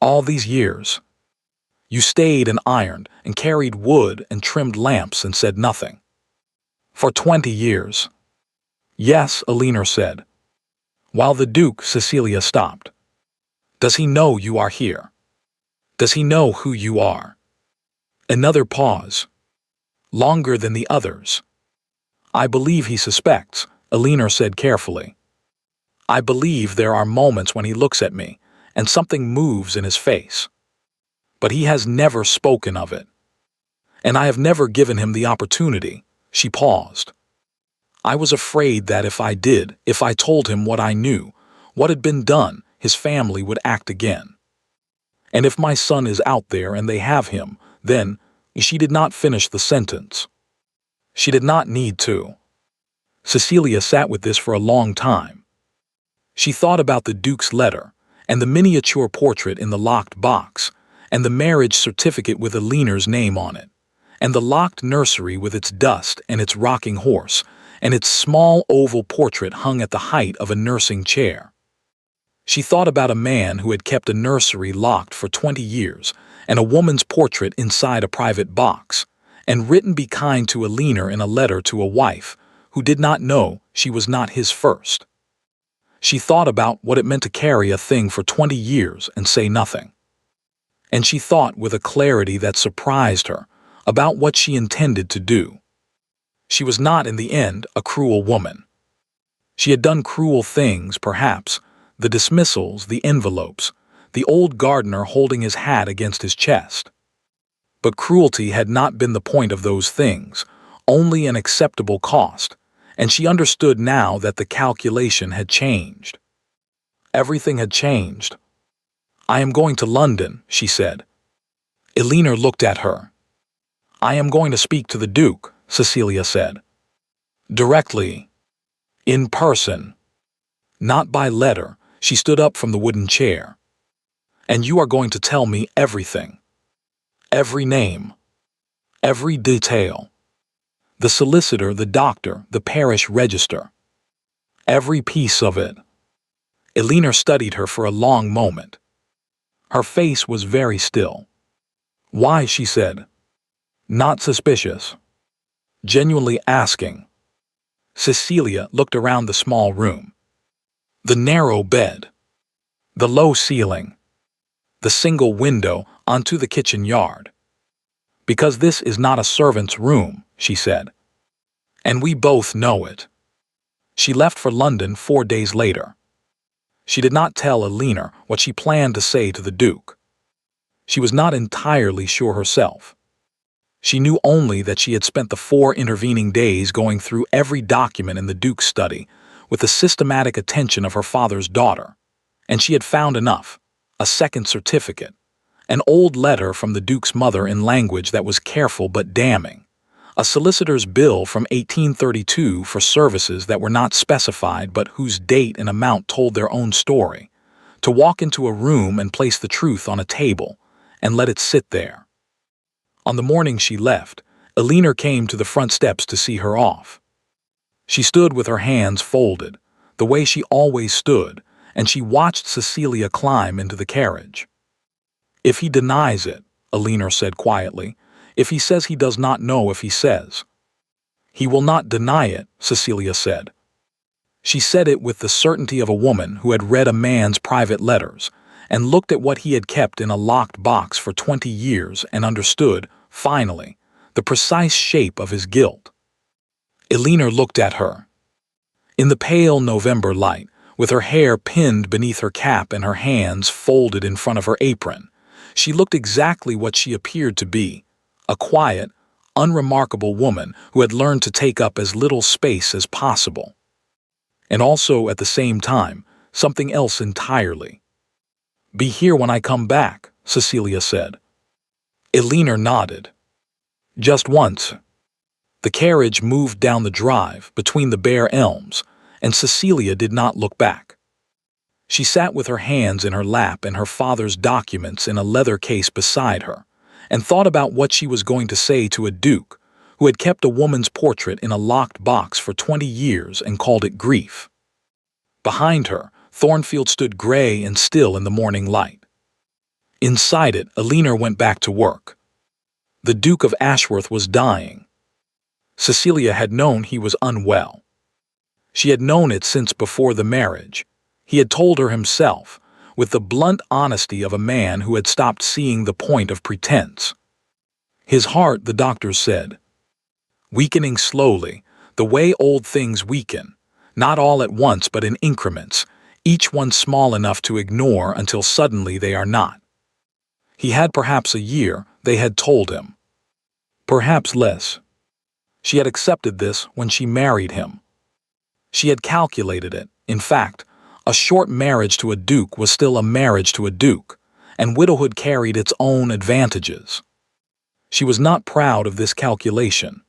"All these years. You stayed and ironed and carried wood and trimmed lamps and said nothing. For 20 years. "Yes," Elinor said. "While the Duke," Cecilia stopped. "Does he know you are here? Does he know who you are?" Another pause. Longer than the others. "I believe he suspects," Elinor said carefully. "I believe there are moments when he looks at me and something moves in his face. But he has never spoken of it. And I have never given him the opportunity." She paused. "I was afraid that if I did, if I told him what I knew, what had been done, his family would act again. And if my son is out there and they have him, then—" She did not finish the sentence. She did not need to. Cecilia sat with this for a long time. She thought about the Duke's letter, and the miniature portrait in the locked box, and the marriage certificate with Elinor's name on it, and the locked nursery with its dust and its rocking horse, and its small oval portrait hung at the height of a nursing chair. She thought about a man who had kept a nursery locked for 20 years, and a woman's portrait inside a private box, and written "Be kind to Elinor" in a letter to a wife who did not know she was not his first. She thought about what it meant to carry a thing for 20 years and say nothing. And she thought with a clarity that surprised her about what she intended to do. She was not in the end a cruel woman. She had done cruel things, perhaps, the dismissals, the envelopes, the old gardener holding his hat against his chest. But cruelty had not been the point of those things, only an acceptable cost, and she understood now that the calculation had changed. Everything had changed. "I am going to London," she said. Elinor looked at her. "I am going to speak to the Duke," Cecilia said. "Directly. In person. Not by letter." She stood up from the wooden chair. "And you are going to tell me everything. Every name. Every detail. The solicitor, the doctor, the parish register. Every piece of it." Elinor studied her for a long moment. Her face was very still. "Why?" she said. Not suspicious. Genuinely asking. Cecilia looked around the small room. The narrow bed. The low ceiling. The single window onto the kitchen yard. Because this is not a servant's room, she said. And we both know it. She left for London 4 days later. She did not tell Elinor what she planned to say to the Duke. She was not entirely sure herself. She knew only that she had spent the 4 intervening days going through every document in the Duke's study with the systematic attention of her father's daughter, and she had found enough: a second certificate, an old letter from the Duke's mother in language that was careful but damning, a solicitor's bill from 1832 for services that were not specified but whose date and amount told their own story, to walk into a room and place the truth on a table and let it sit there. On the morning she left, Elinor came to the front steps to see her off. She stood with her hands folded, the way she always stood, and she watched Cecilia climb into the carriage. "If he denies it," Elinor said quietly, "if he says he does not know if he says." "He will not deny it," Cecilia said. She said it with the certainty of a woman who had read a man's private letters and looked at what he had kept in a locked box for 20 years and understood, finally, the precise shape of his guilt. Elinor looked at her. In the pale November light, with her hair pinned beneath her cap and her hands folded in front of her apron, she looked exactly what she appeared to be: a quiet, unremarkable woman who had learned to take up as little space as possible. And also, at the same time, something else entirely. "Be here when I come back," Cecilia said. Elinor nodded. Just once. The carriage moved down the drive between the bare elms, and Cecilia did not look back. She sat with her hands in her lap and her father's documents in a leather case beside her, and thought about what she was going to say to a duke who had kept a woman's portrait in a locked box for 20 years and called it grief. Behind her, Thornfield stood gray and still in the morning light. Inside it, Elinor went back to work. The Duke of Ashworth was dying. Cecilia had known he was unwell. She had known it since before the marriage. He had told her himself, with the blunt honesty of a man who had stopped seeing the point of pretense. His heart, the doctors said, weakening slowly, the way old things weaken, not all at once but in increments, each one small enough to ignore until suddenly they are not. He had perhaps a year, they had told him. Perhaps less. She had accepted this when she married him. She had calculated it. In fact, a short marriage to a duke was still a marriage to a duke, and widowhood carried its own advantages. She was not proud of this calculation.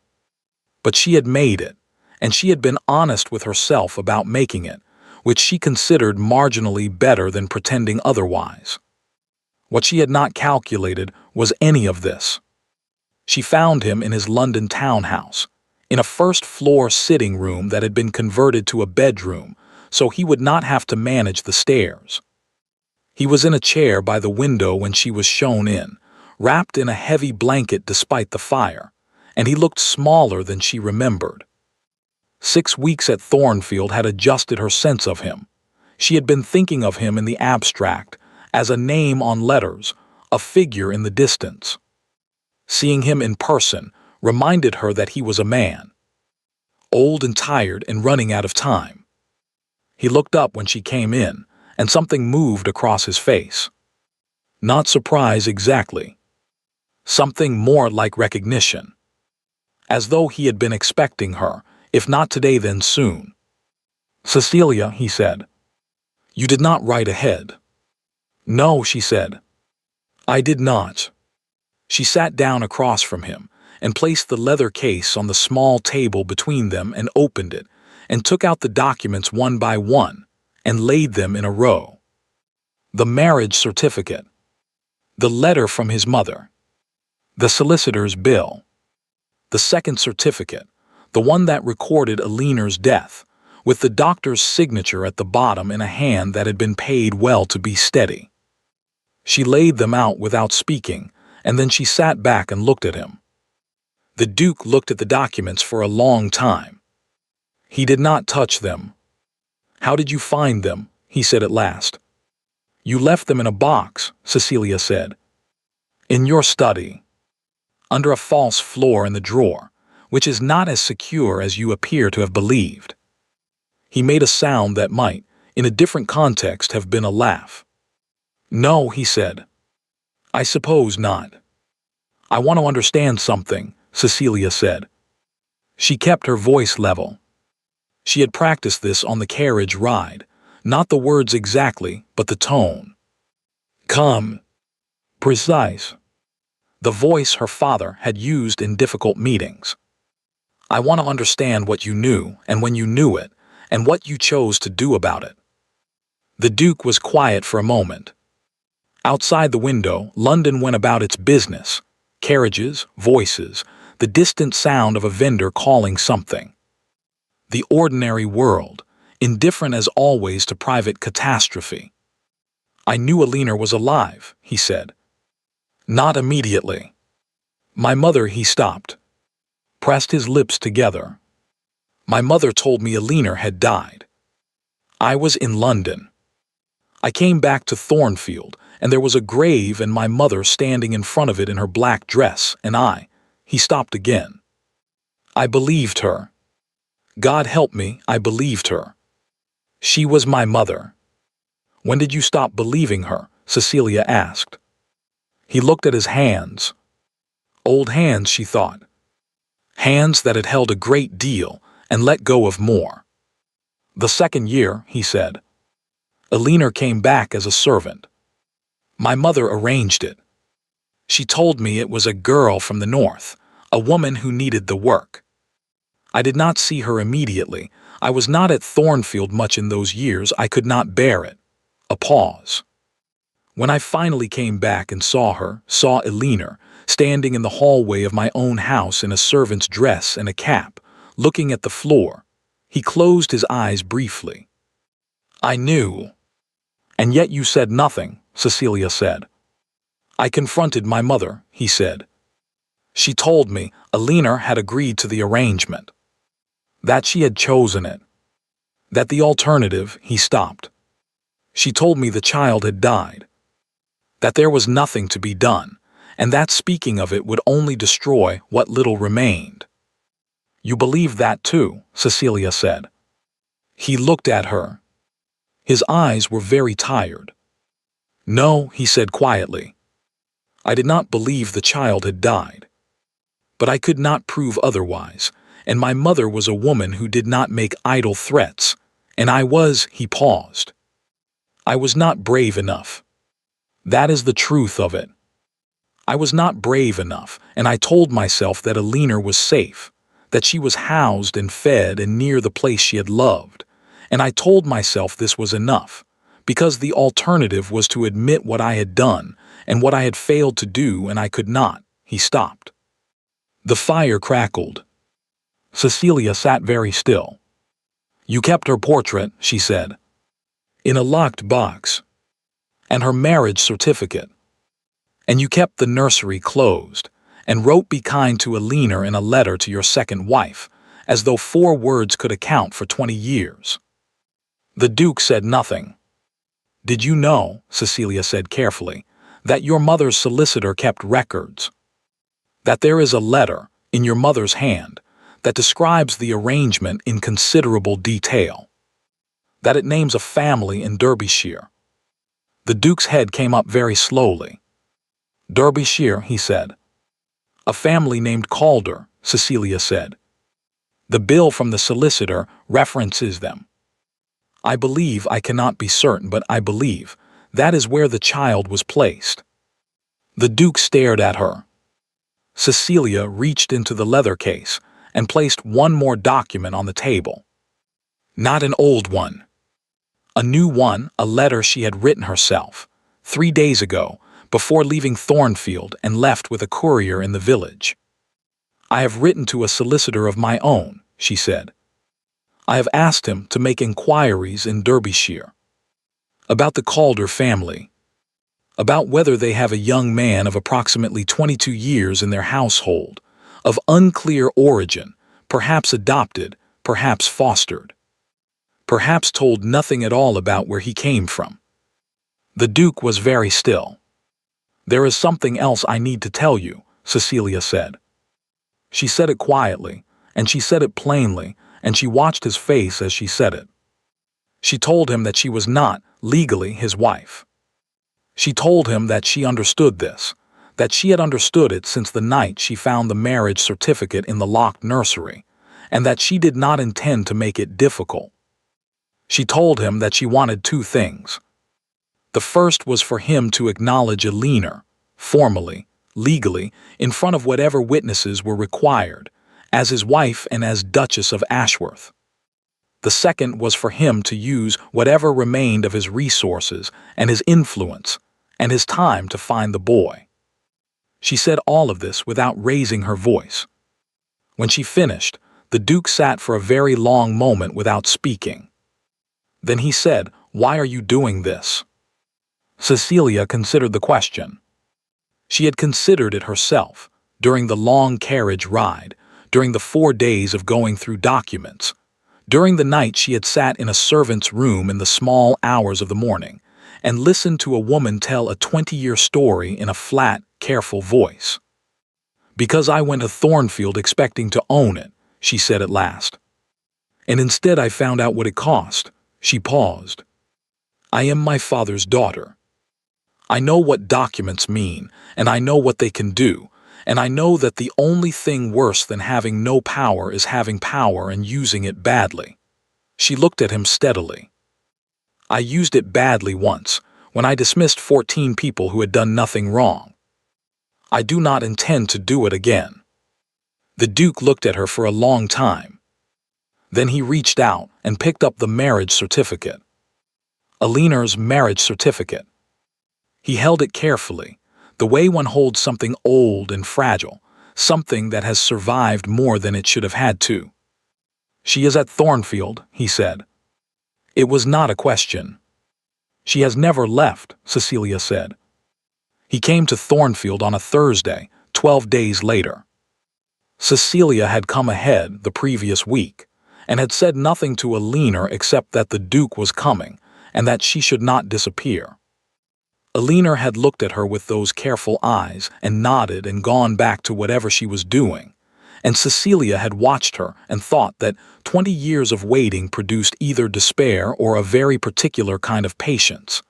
But she had made it, and she had been honest with herself about making it, which she considered marginally better than pretending otherwise. What she had not calculated was any of this. She found him in his London townhouse, in a first-floor sitting room that had been converted to a bedroom, so he would not have to manage the stairs. He was in a chair by the window when she was shown in, wrapped in a heavy blanket despite the fire, and he looked smaller than she remembered. 6 weeks at Thornfield had adjusted her sense of him. She had been thinking of him in the abstract, as a name on letters, a figure in the distance. Seeing him in person reminded her that he was a man, old and tired and running out of time. He looked up when she came in, and something moved across his face. Not surprise exactly. Something more like recognition. As though he had been expecting her, if not today then soon. "Cecilia," he said. "You did not write ahead." "No," she said. "I did not." She sat down across from him and placed the leather case on the small table between them and opened it and took out the documents one by one and laid them in a row. The marriage certificate, the letter from his mother, the solicitor's bill, the second certificate, the one that recorded Elinor's death, with the doctor's signature at the bottom in a hand that had been paid well to be steady. She laid them out without speaking, and then she sat back and looked at him. The Duke looked at the documents for a long time. He did not touch them. "How did you find them?" he said at last. "You left them in a box," Cecilia said. "In your study." under a false floor in the drawer, which is not as secure as you appear to have believed. He made a sound that might, in a different context, have been a laugh. No, he said. I suppose not. I want to understand something, Cecilia said. She kept her voice level. She had practiced this on the carriage ride, not the words exactly, but the tone. Come. Precise. The voice her father had used in difficult meetings. I want to understand what you knew, and when you knew it, and what you chose to do about it. The Duke was quiet for a moment. Outside the window, London went about its business. Carriages, voices, the distant sound of a vendor calling something. The ordinary world, indifferent as always to private catastrophe. I knew Alina was alive, he said. Not immediately. My mother, he stopped. Pressed his lips together. My mother told me Alina had died. I was in London. I came back to Thornfield, and there was a grave and my mother standing in front of it in her black dress, and he stopped again. I believed her. God help me, I believed her. She was my mother. When did you stop believing her? Cecilia asked. He looked at his hands. Old hands, she thought. Hands that had held a great deal and let go of more. The second year, he said. Alina came back as a servant. My mother arranged it. She told me it was a girl from the north, a woman who needed the work. I did not see her immediately. I was not at Thornfield much in those years. I could not bear it. A pause. When I finally came back and saw Alina, standing in the hallway of my own house in a servant's dress and a cap, looking at the floor, he closed his eyes briefly. I knew. And yet you said nothing, Cecilia said. I confronted my mother, he said. She told me Alina had agreed to the arrangement. That she had chosen it. That the alternative, he stopped. She told me the child had died. That there was nothing to be done, and that speaking of it would only destroy what little remained. You believe that too, Cecilia said. He looked at her. His eyes were very tired. No, he said quietly. I did not believe the child had died. But I could not prove otherwise, and my mother was a woman who did not make idle threats, and he paused. I was not brave enough. That is the truth of it. I was not brave enough, and I told myself that Alina was safe, that she was housed and fed and near the place she had loved, and I told myself this was enough, because the alternative was to admit what I had done and what I had failed to do, and I could not. He stopped. The fire crackled. Cecilia sat very still. You kept her portrait, she said, in a locked box, and her marriage certificate. And you kept the nursery closed, and wrote "Be kind to Alina" in a letter to your second wife, as though 4 words could account for 20 years. The Duke said nothing. Did you know, Cecilia said carefully, that your mother's solicitor kept records? That there is a letter, in your mother's hand, that describes the arrangement in considerable detail? That it names a family in Derbyshire? The Duke's head came up very slowly. Derbyshire, he said. A family named Calder, Cecilia said. The bill from the solicitor references them. I believe, I cannot be certain, but I believe, that is where the child was placed. The Duke stared at her. Cecilia reached into the leather case and placed one more document on the table. Not an old one. A new one, a letter she had written herself, 3 days ago, before leaving Thornfield, and left with a courier in the village. I have written to a solicitor of my own, she said. I have asked him to make inquiries in Derbyshire. About the Calder family. About whether they have a young man of approximately 22 years in their household, of unclear origin, perhaps adopted, perhaps fostered. Perhaps told nothing at all about where he came from. The Duke was very still. There is something else I need to tell you, Cecilia said. She said it quietly, and she said it plainly, and she watched his face as she said it. She told him that she was not, legally, his wife. She told him that she understood this, that she had understood it since the night she found the marriage certificate in the locked nursery, and that she did not intend to make it difficult. She told him that she wanted two things. The first was for him to acknowledge Elinor, formally, legally, in front of whatever witnesses were required, as his wife and as Duchess of Ashworth. The second was for him to use whatever remained of his resources and his influence and his time to find the boy. She said all of this without raising her voice. When she finished, the Duke sat for a very long moment without speaking. Then he said, "Why are you doing this?" Cecilia considered the question. She had considered it herself, during the long carriage ride, during the 4 days of going through documents. During the night she had sat in a servant's room in the small hours of the morning and listened to a woman tell a 20-year story in a flat, careful voice. "Because I went to Thornfield expecting to own it," she said at last. "And instead I found out what it cost." She paused. "I am my father's daughter. I know what documents mean, and I know what they can do, and I know that the only thing worse than having no power is having power and using it badly." She looked at him steadily. "I used it badly once, when I dismissed 14 people who had done nothing wrong. I do not intend to do it again." The Duke looked at her for a long time. Then he reached out and picked up the marriage certificate. Elinor's marriage certificate. He held it carefully, the way one holds something old and fragile, something that has survived more than it should have had to. "She is at Thornfield," he said. It was not a question. "She has never left," Cecilia said. He came to Thornfield on a Thursday, 12 days later. Cecilia had come ahead the previous week, and had said nothing to Elinor except that the Duke was coming, and that she should not disappear. Elinor had looked at her with those careful eyes and nodded and gone back to whatever she was doing, and Cecilia had watched her and thought that 20 years of waiting produced either despair or a very particular kind of patience,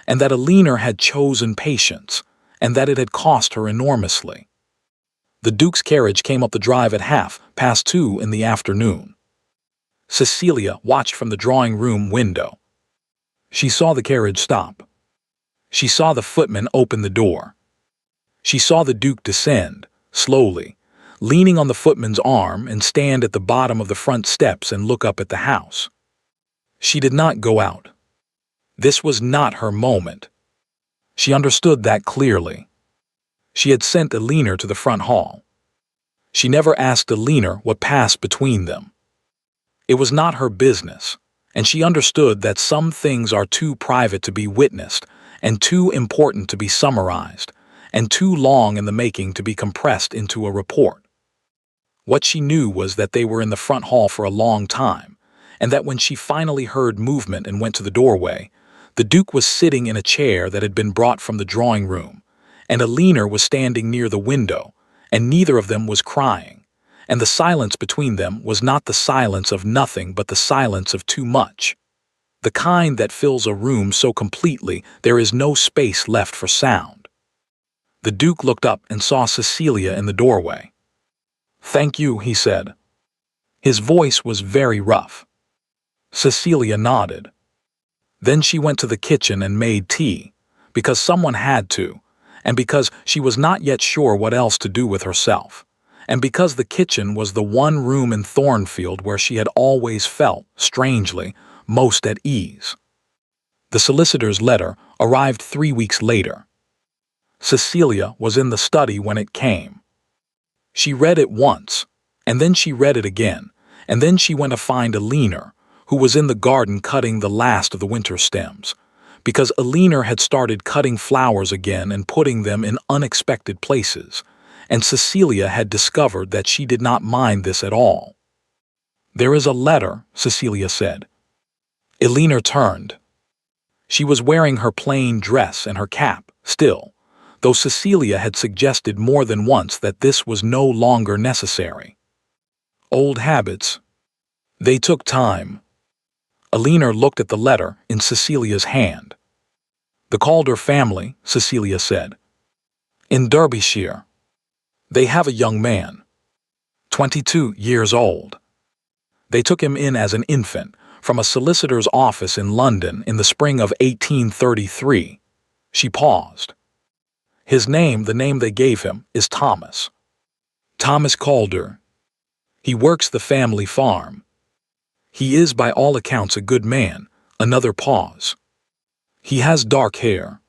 and that Elinor had chosen patience, and that it had cost her enormously. The Duke's carriage came up the drive at 2:30 in the afternoon. Cecilia watched from the drawing-room window. She saw the carriage stop. She saw the footman open the door. She saw the Duke descend, slowly, leaning on the footman's arm, and stand at the bottom of the front steps and look up at the house. She did not go out. This was not her moment. She understood that clearly. She had sent Elinor to the front hall. She never asked Elinor what passed between them. It was not her business, and she understood that some things are too private to be witnessed, and too important to be summarized, and too long in the making to be compressed into a report. What she knew was that they were in the front hall for a long time, and that when she finally heard movement and went to the doorway, the Duke was sitting in a chair that had been brought from the drawing room, and Elinor was standing near the window, and neither of them was crying, and the silence between them was not the silence of nothing but the silence of too much. The kind that fills a room so completely there is no space left for sound. The Duke looked up and saw Cecilia in the doorway. "Thank you," he said. His voice was very rough. Cecilia nodded. Then she went to the kitchen and made tea, because someone had to, and because she was not yet sure what else to do with herself, and because the kitchen was the one room in Thornfield where she had always felt, strangely, most at ease. The solicitor's letter arrived 3 weeks later. Cecilia was in the study when it came. She read it once, and then she read it again, and then she went to find Elinor, who was in the garden cutting the last of the winter stems, because Elinor had started cutting flowers again and putting them in unexpected places, and Cecilia had discovered that she did not mind this at all. "There is a letter," Cecilia said. Elinor turned. She was wearing her plain dress and her cap, still, though Cecilia had suggested more than once that this was no longer necessary. Old habits. They took time. Elinor looked at the letter in Cecilia's hand. The Calder family, Cecilia said. In Derbyshire. They have a young man. 22 years old. They took him in as an infant from a solicitor's office in London in the spring of 1833. She paused. His name, the name they gave him, is Thomas. Thomas Calder. He works the family farm. He is by all accounts a good man. Another pause. He has dark hair.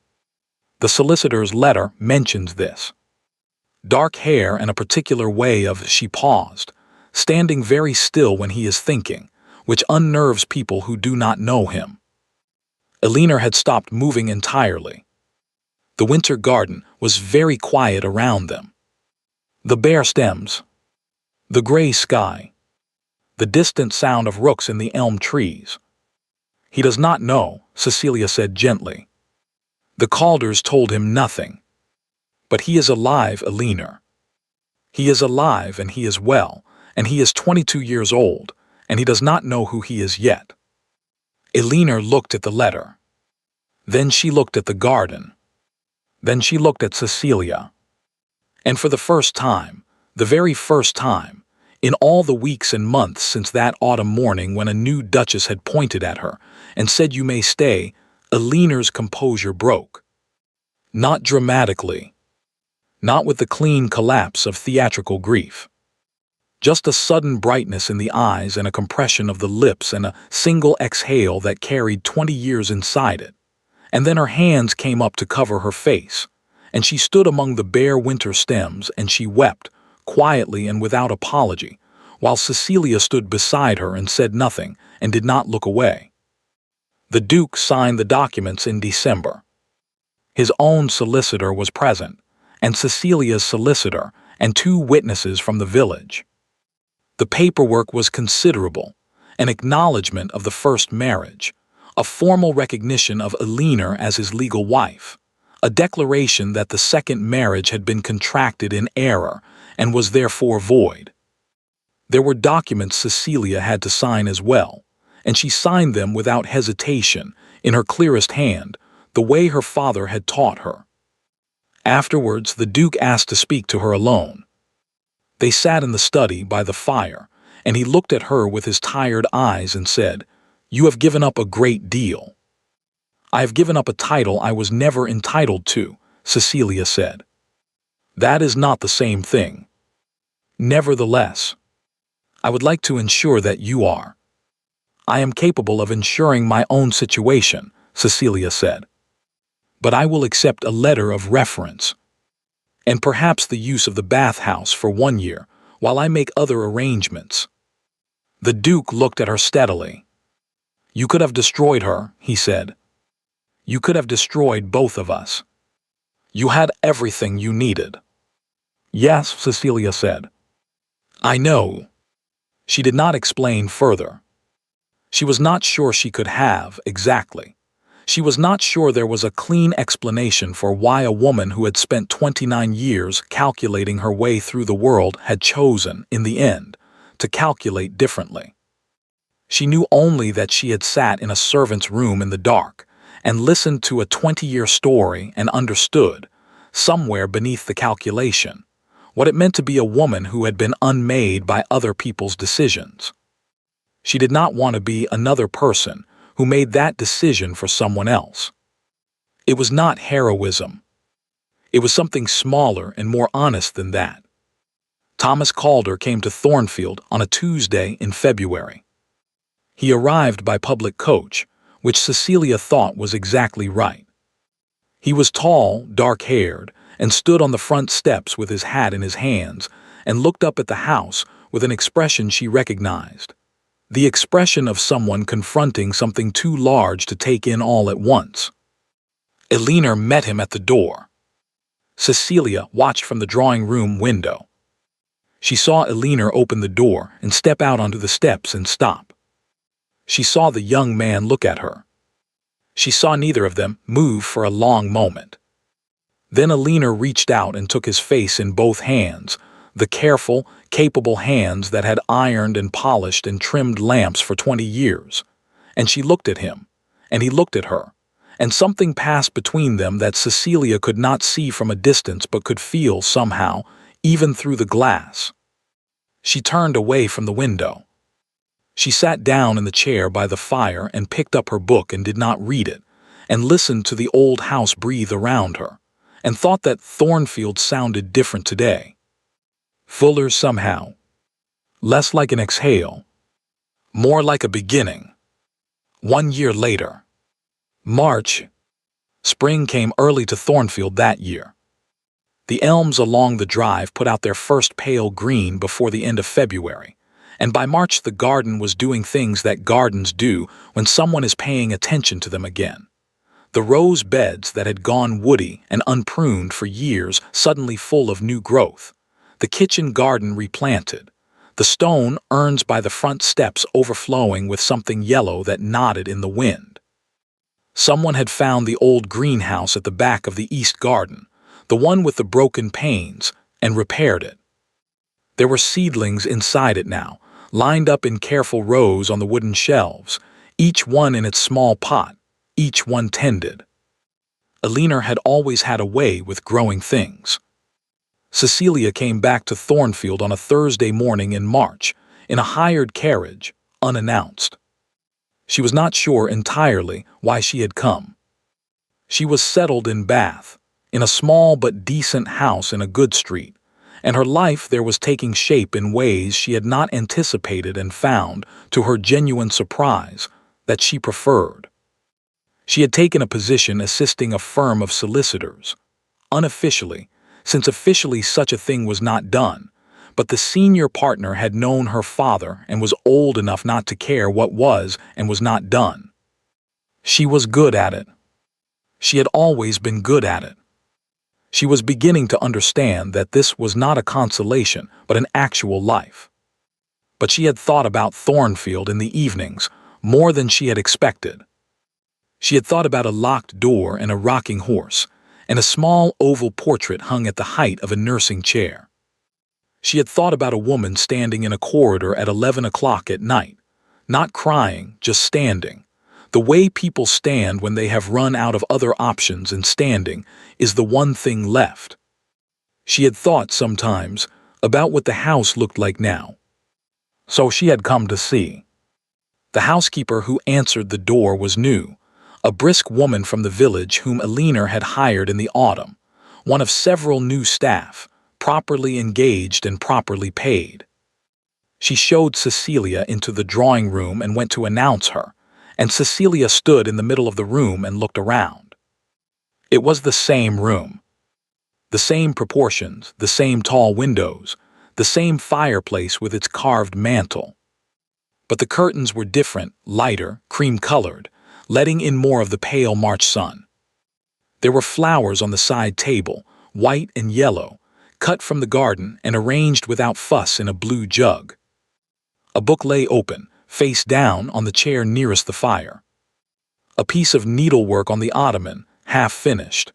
The solicitor's letter mentions this. Dark hair and a particular way of, she paused, standing very still when he is thinking, which unnerves people who do not know him. Elinor had stopped moving entirely. The winter garden was very quiet around them. The bare stems, the gray sky, the distant sound of rooks in the elm trees. He does not know, Cecilia said gently. The Calders told him nothing. But he is alive, Elinor. He is alive and he is well, and he is 22 years old, and he does not know who he is yet. Elinor looked at the letter. Then she looked at the garden. Then she looked at Cecilia. And for the first time, the very first time, in all the weeks and months since that autumn morning when a new duchess had pointed at her and said you may stay, Elinor's composure broke. Not dramatically. Not with the clean collapse of theatrical grief. Just a sudden brightness in the eyes and a compression of the lips and a single exhale that carried 20 years inside it. And then her hands came up to cover her face, and she stood among the bare winter stems and she wept, quietly and without apology, while Cecilia stood beside her and said nothing and did not look away. The Duke signed the documents in December. His own solicitor was present, and Cecilia's solicitor, and 2 witnesses from the village. The paperwork was considerable, an acknowledgment of the first marriage, a formal recognition of Elinor as his legal wife, a declaration that the second marriage had been contracted in error and was therefore void. There were documents Cecilia had to sign as well, and she signed them without hesitation, in her clearest hand, the way her father had taught her. Afterwards, the Duke asked to speak to her alone. They sat in the study by the fire, and he looked at her with his tired eyes and said, "You have given up a great deal." "I have given up a title I was never entitled to," Cecilia said. "That is not the same thing. Nevertheless, I would like to ensure that you are." "I am capable of ensuring my own situation," Cecilia said. "But I will accept a letter of reference, and perhaps the use of the bathhouse for 1 year, while I make other arrangements." The Duke looked at her steadily. "You could have destroyed her," he said. "You could have destroyed both of us. You had everything you needed." "Yes," Cecilia said. "I know." She did not explain further. She was not sure she could have, exactly. She was not sure there was a clean explanation for why a woman who had spent 29 years calculating her way through the world had chosen, in the end, to calculate differently. She knew only that she had sat in a servant's room in the dark and listened to a 20-year story and understood, somewhere beneath the calculation, what it meant to be a woman who had been unmade by other people's decisions. She did not want to be another person who made that decision for someone else. It was not heroism. It was something smaller and more honest than that. Thomas Calder came to Thornfield on a Tuesday in February. He arrived by public coach, which Cecilia thought was exactly right. He was tall, dark-haired, and stood on the front steps with his hat in his hands and looked up at the house with an expression she recognized. The expression of someone confronting something too large to take in all at once. Elinor met him at the door. Cecilia watched from the drawing-room window. She saw Elinor open the door and step out onto the steps and stop. She saw the young man look at her. She saw neither of them move for a long moment. Then Alina reached out and took his face in both hands, the careful, capable hands that had ironed and polished and trimmed lamps for 20 years. And she looked at him, and he looked at her, and something passed between them that Cecilia could not see from a distance but could feel somehow, even through the glass. She turned away from the window. She sat down in the chair by the fire and picked up her book and did not read it, and listened to the old house breathe around her, and thought that Thornfield sounded different today. Fuller somehow. Less like an exhale. More like a beginning. 1 year later. March. Spring came early to Thornfield that year. The elms along the drive put out their first pale green before the end of February, and by March the garden was doing things that gardens do when someone is paying attention to them again. The rose beds that had gone woody and unpruned for years suddenly full of new growth, the kitchen garden replanted, the stone urns by the front steps overflowing with something yellow that nodded in the wind. Someone had found the old greenhouse at the back of the east garden, the one with the broken panes, and repaired it. There were seedlings inside it now, lined up in careful rows on the wooden shelves, each one in its small pot, each one tended. Alina had always had a way with growing things. Cecilia came back to Thornfield on a Thursday morning in March, in a hired carriage, unannounced. She was not sure entirely why she had come. She was settled in Bath, in a small but decent house in a good street, and her life there was taking shape in ways she had not anticipated and found, to her genuine surprise, that she preferred. She had taken a position assisting a firm of solicitors, unofficially, since officially such a thing was not done, but the senior partner had known her father and was old enough not to care what was and was not done. She was good at it. She had always been good at it. She was beginning to understand that this was not a consolation but an actual life. But she had thought about Thornfield in the evenings more than she had expected. She had thought about a locked door and a rocking horse, and a small oval portrait hung at the height of a nursing chair. She had thought about a woman standing in a corridor at 11 o'clock at night, not crying, just standing. The way people stand when they have run out of other options, and standing is the one thing left. She had thought sometimes about what the house looked like now. So she had come to see. The housekeeper who answered the door was new, a brisk woman from the village whom Alina had hired in the autumn, one of several new staff, properly engaged and properly paid. She showed Cecilia into the drawing room and went to announce her, and Cecilia stood in the middle of the room and looked around. It was the same room. The same proportions, the same tall windows, the same fireplace with its carved mantel. But the curtains were different, lighter, cream-colored, letting in more of the pale March sun. There were flowers on the side table, white and yellow, cut from the garden and arranged without fuss in a blue jug. A book lay open, face down, on the chair nearest the fire. A piece of needlework on the ottoman, half finished.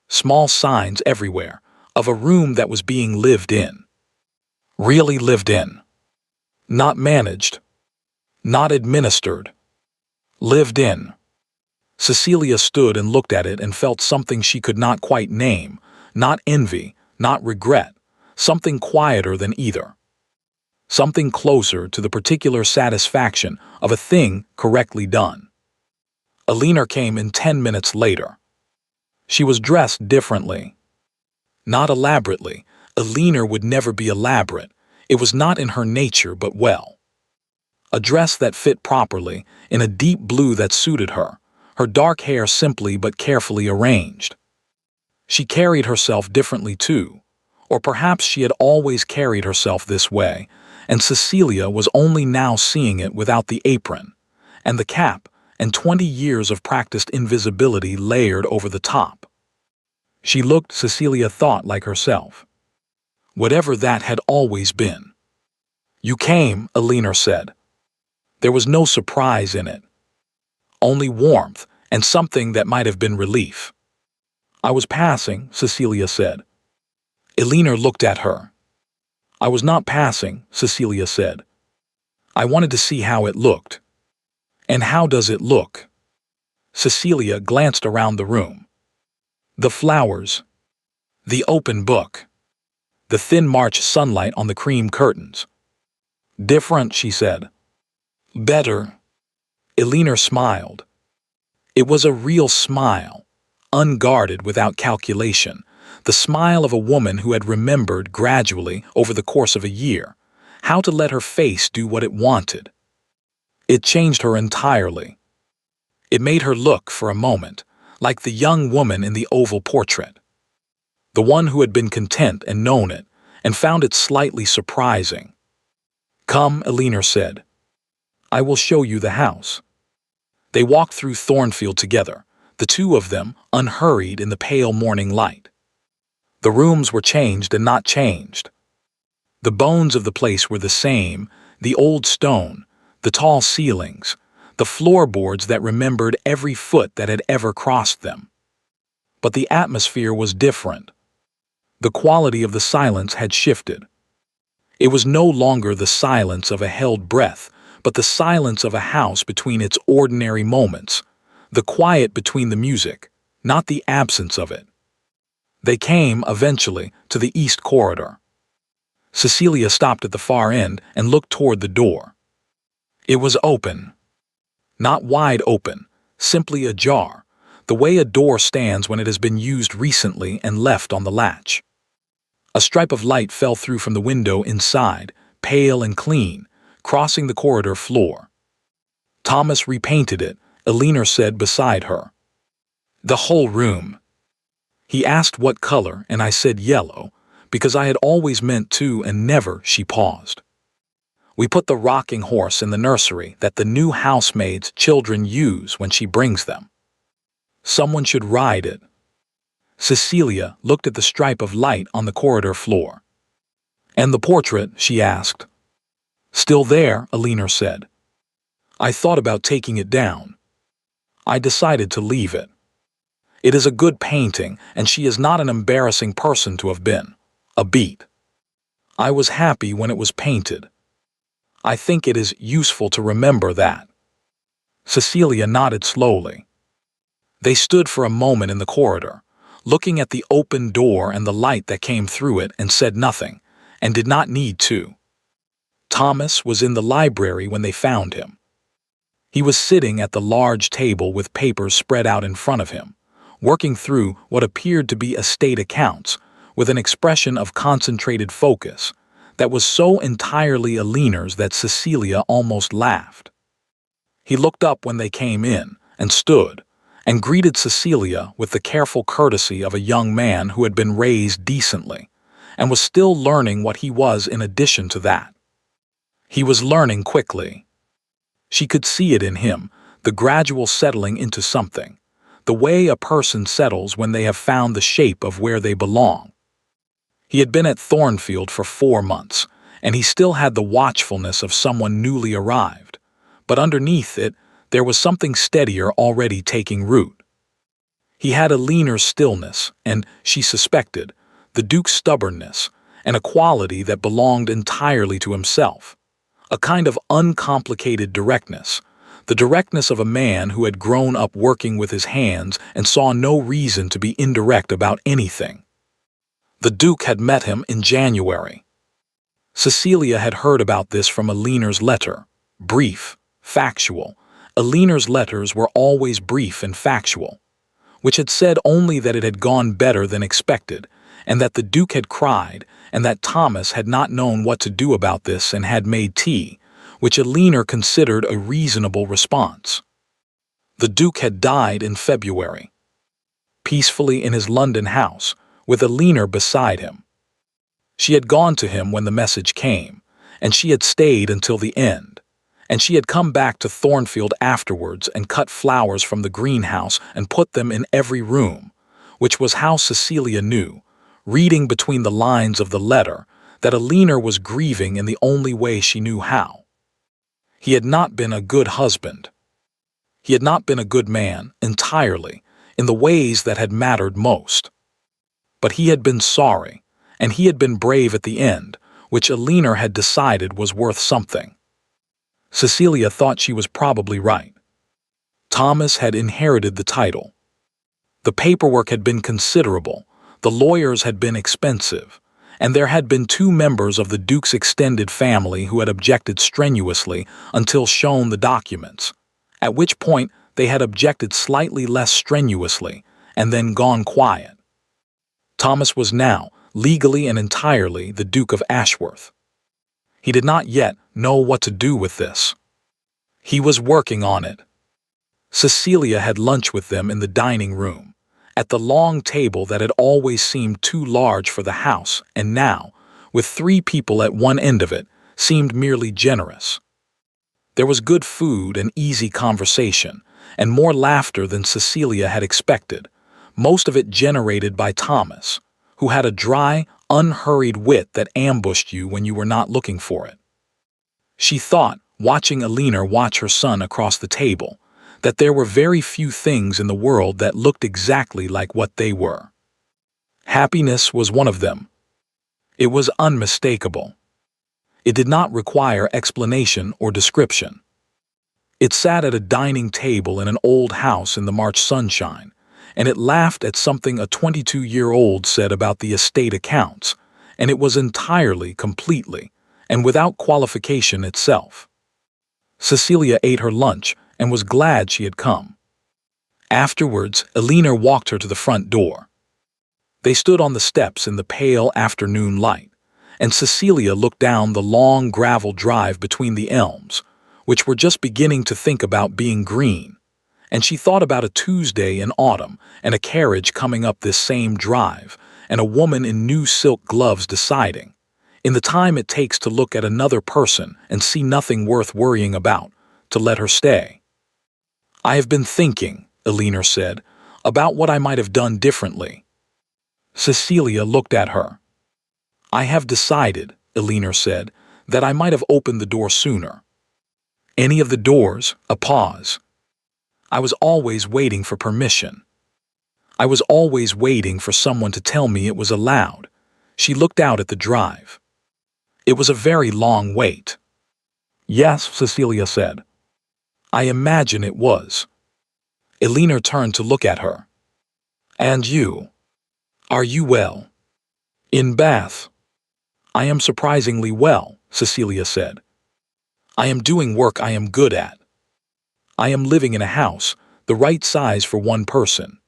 Small signs everywhere, of a room that was being lived in. Really lived in. Not managed. Not administered. Lived in. Cecilia stood and looked at it and felt something she could not quite name, not envy, not regret, something quieter than either. Something closer to the particular satisfaction of a thing correctly done. Alina came in 10 minutes later. She was dressed differently. Not elaborately. Alina would never be elaborate. It was not in her nature, but well. A dress that fit properly, in a deep blue that suited her, her dark hair simply but carefully arranged. She carried herself differently too, or perhaps she had always carried herself this way, and Cecilia was only now seeing it without the apron, and the cap, and 20 years of practiced invisibility layered over the top. She looked, Cecilia thought, like herself. Whatever that had always been. "You came," Alina said. There was no surprise in it. Only warmth and something that might have been relief. I was passing, Cecilia said. Elinor looked at her. I was not passing, Cecilia said. I wanted to see how it looked. And how does it look? Cecilia glanced around the room. The flowers. The open book. The thin March sunlight on the cream curtains. Different, she said. Better. Elinor smiled. It was a real smile, unguarded without calculation, the smile of a woman who had remembered gradually over the course of a year how to let her face do what it wanted. It changed her entirely. It made her look, for a moment, like the young woman in the oval portrait. The one who had been content and known it, and found it slightly surprising. Come, Elinor said. I will show you the house. They walked through Thornfield together, the two of them unhurried in the pale morning light. The rooms were changed and not changed. The bones of the place were the same, the old stone, the tall ceilings, the floorboards that remembered every foot that had ever crossed them. But the atmosphere was different. The quality of the silence had shifted. It was no longer the silence of a held breath, but the silence of a house between its ordinary moments, the quiet between the music, not the absence of it. They came, eventually, to the east corridor. Cecilia stopped at the far end and looked toward the door. It was open. Not wide open, simply ajar, the way a door stands when it has been used recently and left on the latch. A stripe of light fell through from the window inside, pale and clean, crossing the corridor floor. Thomas repainted it, Elinor said beside her. The whole room. He asked what color, and I said yellow, because I had always meant to, and never, she paused. We put the rocking horse in the nursery that the new housemaid's children use when she brings them. Someone should ride it. Cecilia looked at the stripe of light on the corridor floor. And the portrait, she asked. Still there, Elinor said. I thought about taking it down. I decided to leave it. It is a good painting, and she is not an embarrassing person to have been. A beat. I was happy when it was painted. I think it is useful to remember that. Cecilia nodded slowly. They stood for a moment in the corridor, looking at the open door and the light that came through it, and said nothing, and did not need to. Thomas was in the library when they found him. He was sitting at the large table with papers spread out in front of him, working through what appeared to be estate accounts with an expression of concentrated focus that was so entirely Elinor's that Cecilia almost laughed. He looked up when they came in and stood and greeted Cecilia with the careful courtesy of a young man who had been raised decently and was still learning what he was in addition to that. He was learning quickly. She could see it in him, the gradual settling into something, the way a person settles when they have found the shape of where they belong. He had been at Thornfield for 4 months, and he still had the watchfulness of someone newly arrived, but underneath it there was something steadier already taking root. He had Elinor's stillness and, she suspected, the Duke's stubbornness, and a quality that belonged entirely to himself. A kind of uncomplicated directness, the directness of a man who had grown up working with his hands and saw no reason to be indirect about anything. The Duke had met him in January. Cecilia had heard about this from Elinor's letter, brief, factual. Elinor's letters were always brief and factual, which had said only that it had gone better than expected, and that the Duke had cried, and that Thomas had not known what to do about this and had made tea, which Elinor considered a reasonable response. The Duke had died in February, peacefully in his London house, with Elinor beside him. She had gone to him when the message came, and she had stayed until the end, and she had come back to Thornfield afterwards and cut flowers from the greenhouse and put them in every room, which was how Cecilia knew, reading between the lines of the letter, that Elinor was grieving in the only way she knew how. He had not been a good husband. He had not been a good man, entirely, in the ways that had mattered most. But he had been sorry, and he had been brave at the end, which Elinor had decided was worth something. Cecilia thought she was probably right. Thomas had inherited the title. The paperwork had been considerable, the lawyers had been expensive, and there had been 2 members of the Duke's extended family who had objected strenuously until shown the documents, at which point they had objected slightly less strenuously and then gone quiet. Thomas was now, legally and entirely, the Duke of Ashworth. He did not yet know what to do with this. He was working on it. Cecilia had lunch with them in the dining room, at the long table that had always seemed too large for the house and now, with 3 people at one end of it, seemed merely generous. There was good food and easy conversation, and more laughter than Cecilia had expected, most of it generated by Thomas, who had a dry, unhurried wit that ambushed you when you were not looking for it. She thought, watching Elinor watch her son across the table, that there were very few things in the world that looked exactly like what they were. Happiness was one of them. It was unmistakable. It did not require explanation or description. It sat at a dining table in an old house in the March sunshine, and it laughed at something a 22-year-old said about the estate accounts, and it was entirely, completely, and without qualification itself. Cecilia ate her lunch and was glad she had come. Afterwards, Elinor walked her to the front door. They stood on the steps in the pale afternoon light, and Cecilia looked down the long gravel drive between the elms, which were just beginning to think about being green, and she thought about a Tuesday in autumn and a carriage coming up this same drive, and a woman in new silk gloves deciding, in the time it takes to look at another person and see nothing worth worrying about, to let her stay. "I have been thinking," Elinor said, "about what I might have done differently." Cecilia looked at her. "I have decided," Elinor said, "that I might have opened the door sooner." "Any of the doors?" A pause. "I was always waiting for permission. I was always waiting for someone to tell me it was allowed." She looked out at the drive. "It was a very long wait." "Yes," Cecilia said. "I imagine it was." Elinor turned to look at her. "And you? Are you well?" "In Bath." "I am surprisingly well," Cecilia said. "I am doing work I am good at. I am living in a house, the right size for one person.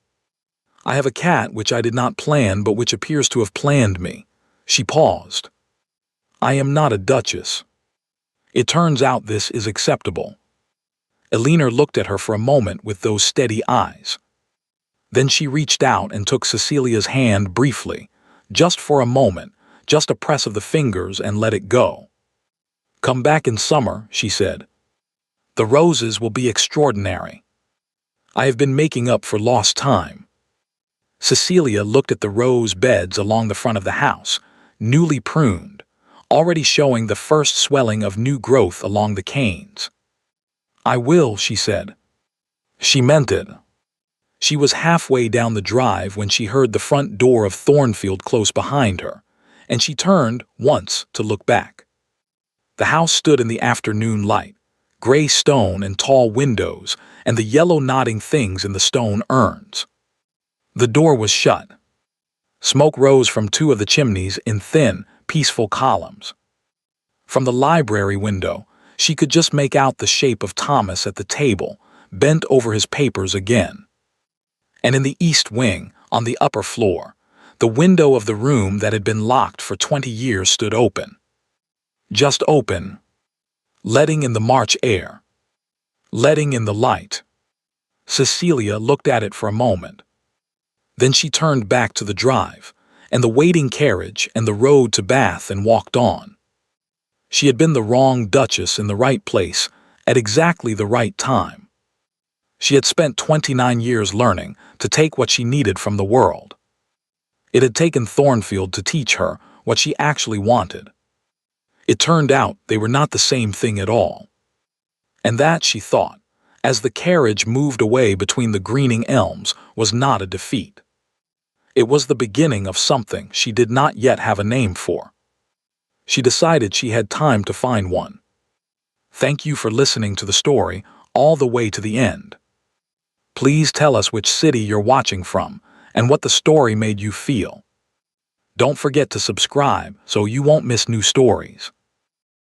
I have a cat which I did not plan but which appears to have planned me." She paused. "I am not a duchess. It turns out this is acceptable." Elinor looked at her for a moment with those steady eyes. Then she reached out and took Cecilia's hand briefly, just for a moment, just a press of the fingers, and let it go. "Come back in summer," she said. "The roses will be extraordinary. I have been making up for lost time." Cecilia looked at the rose beds along the front of the house, newly pruned, already showing the first swelling of new growth along the canes. "I will," she said. She meant it. She was halfway down the drive when she heard the front door of Thornfield close behind her, and she turned once to look back. The house stood in the afternoon light, gray stone and tall windows, and the yellow nodding things in the stone urns. The door was shut. Smoke rose from 2 of the chimneys in thin, peaceful columns. From the library window, she could just make out the shape of Thomas at the table, bent over his papers again. And in the east wing, on the upper floor, the window of the room that had been locked for 20 years stood open. Just open, letting in the March air, letting in the light. Cecilia looked at it for a moment. Then she turned back to the drive, and the waiting carriage and the road to Bath, and walked on. She had been the wrong duchess in the right place at exactly the right time. She had spent 29 years learning to take what she needed from the world. It had taken Thornfield to teach her what she actually wanted. It turned out they were not the same thing at all. And that, she thought, as the carriage moved away between the greening elms, was not a defeat. It was the beginning of something she did not yet have a name for. She decided she had time to find one. Thank you for listening to the story all the way to the end. Please tell us which city you're watching from and what the story made you feel. Don't forget to subscribe so you won't miss new stories.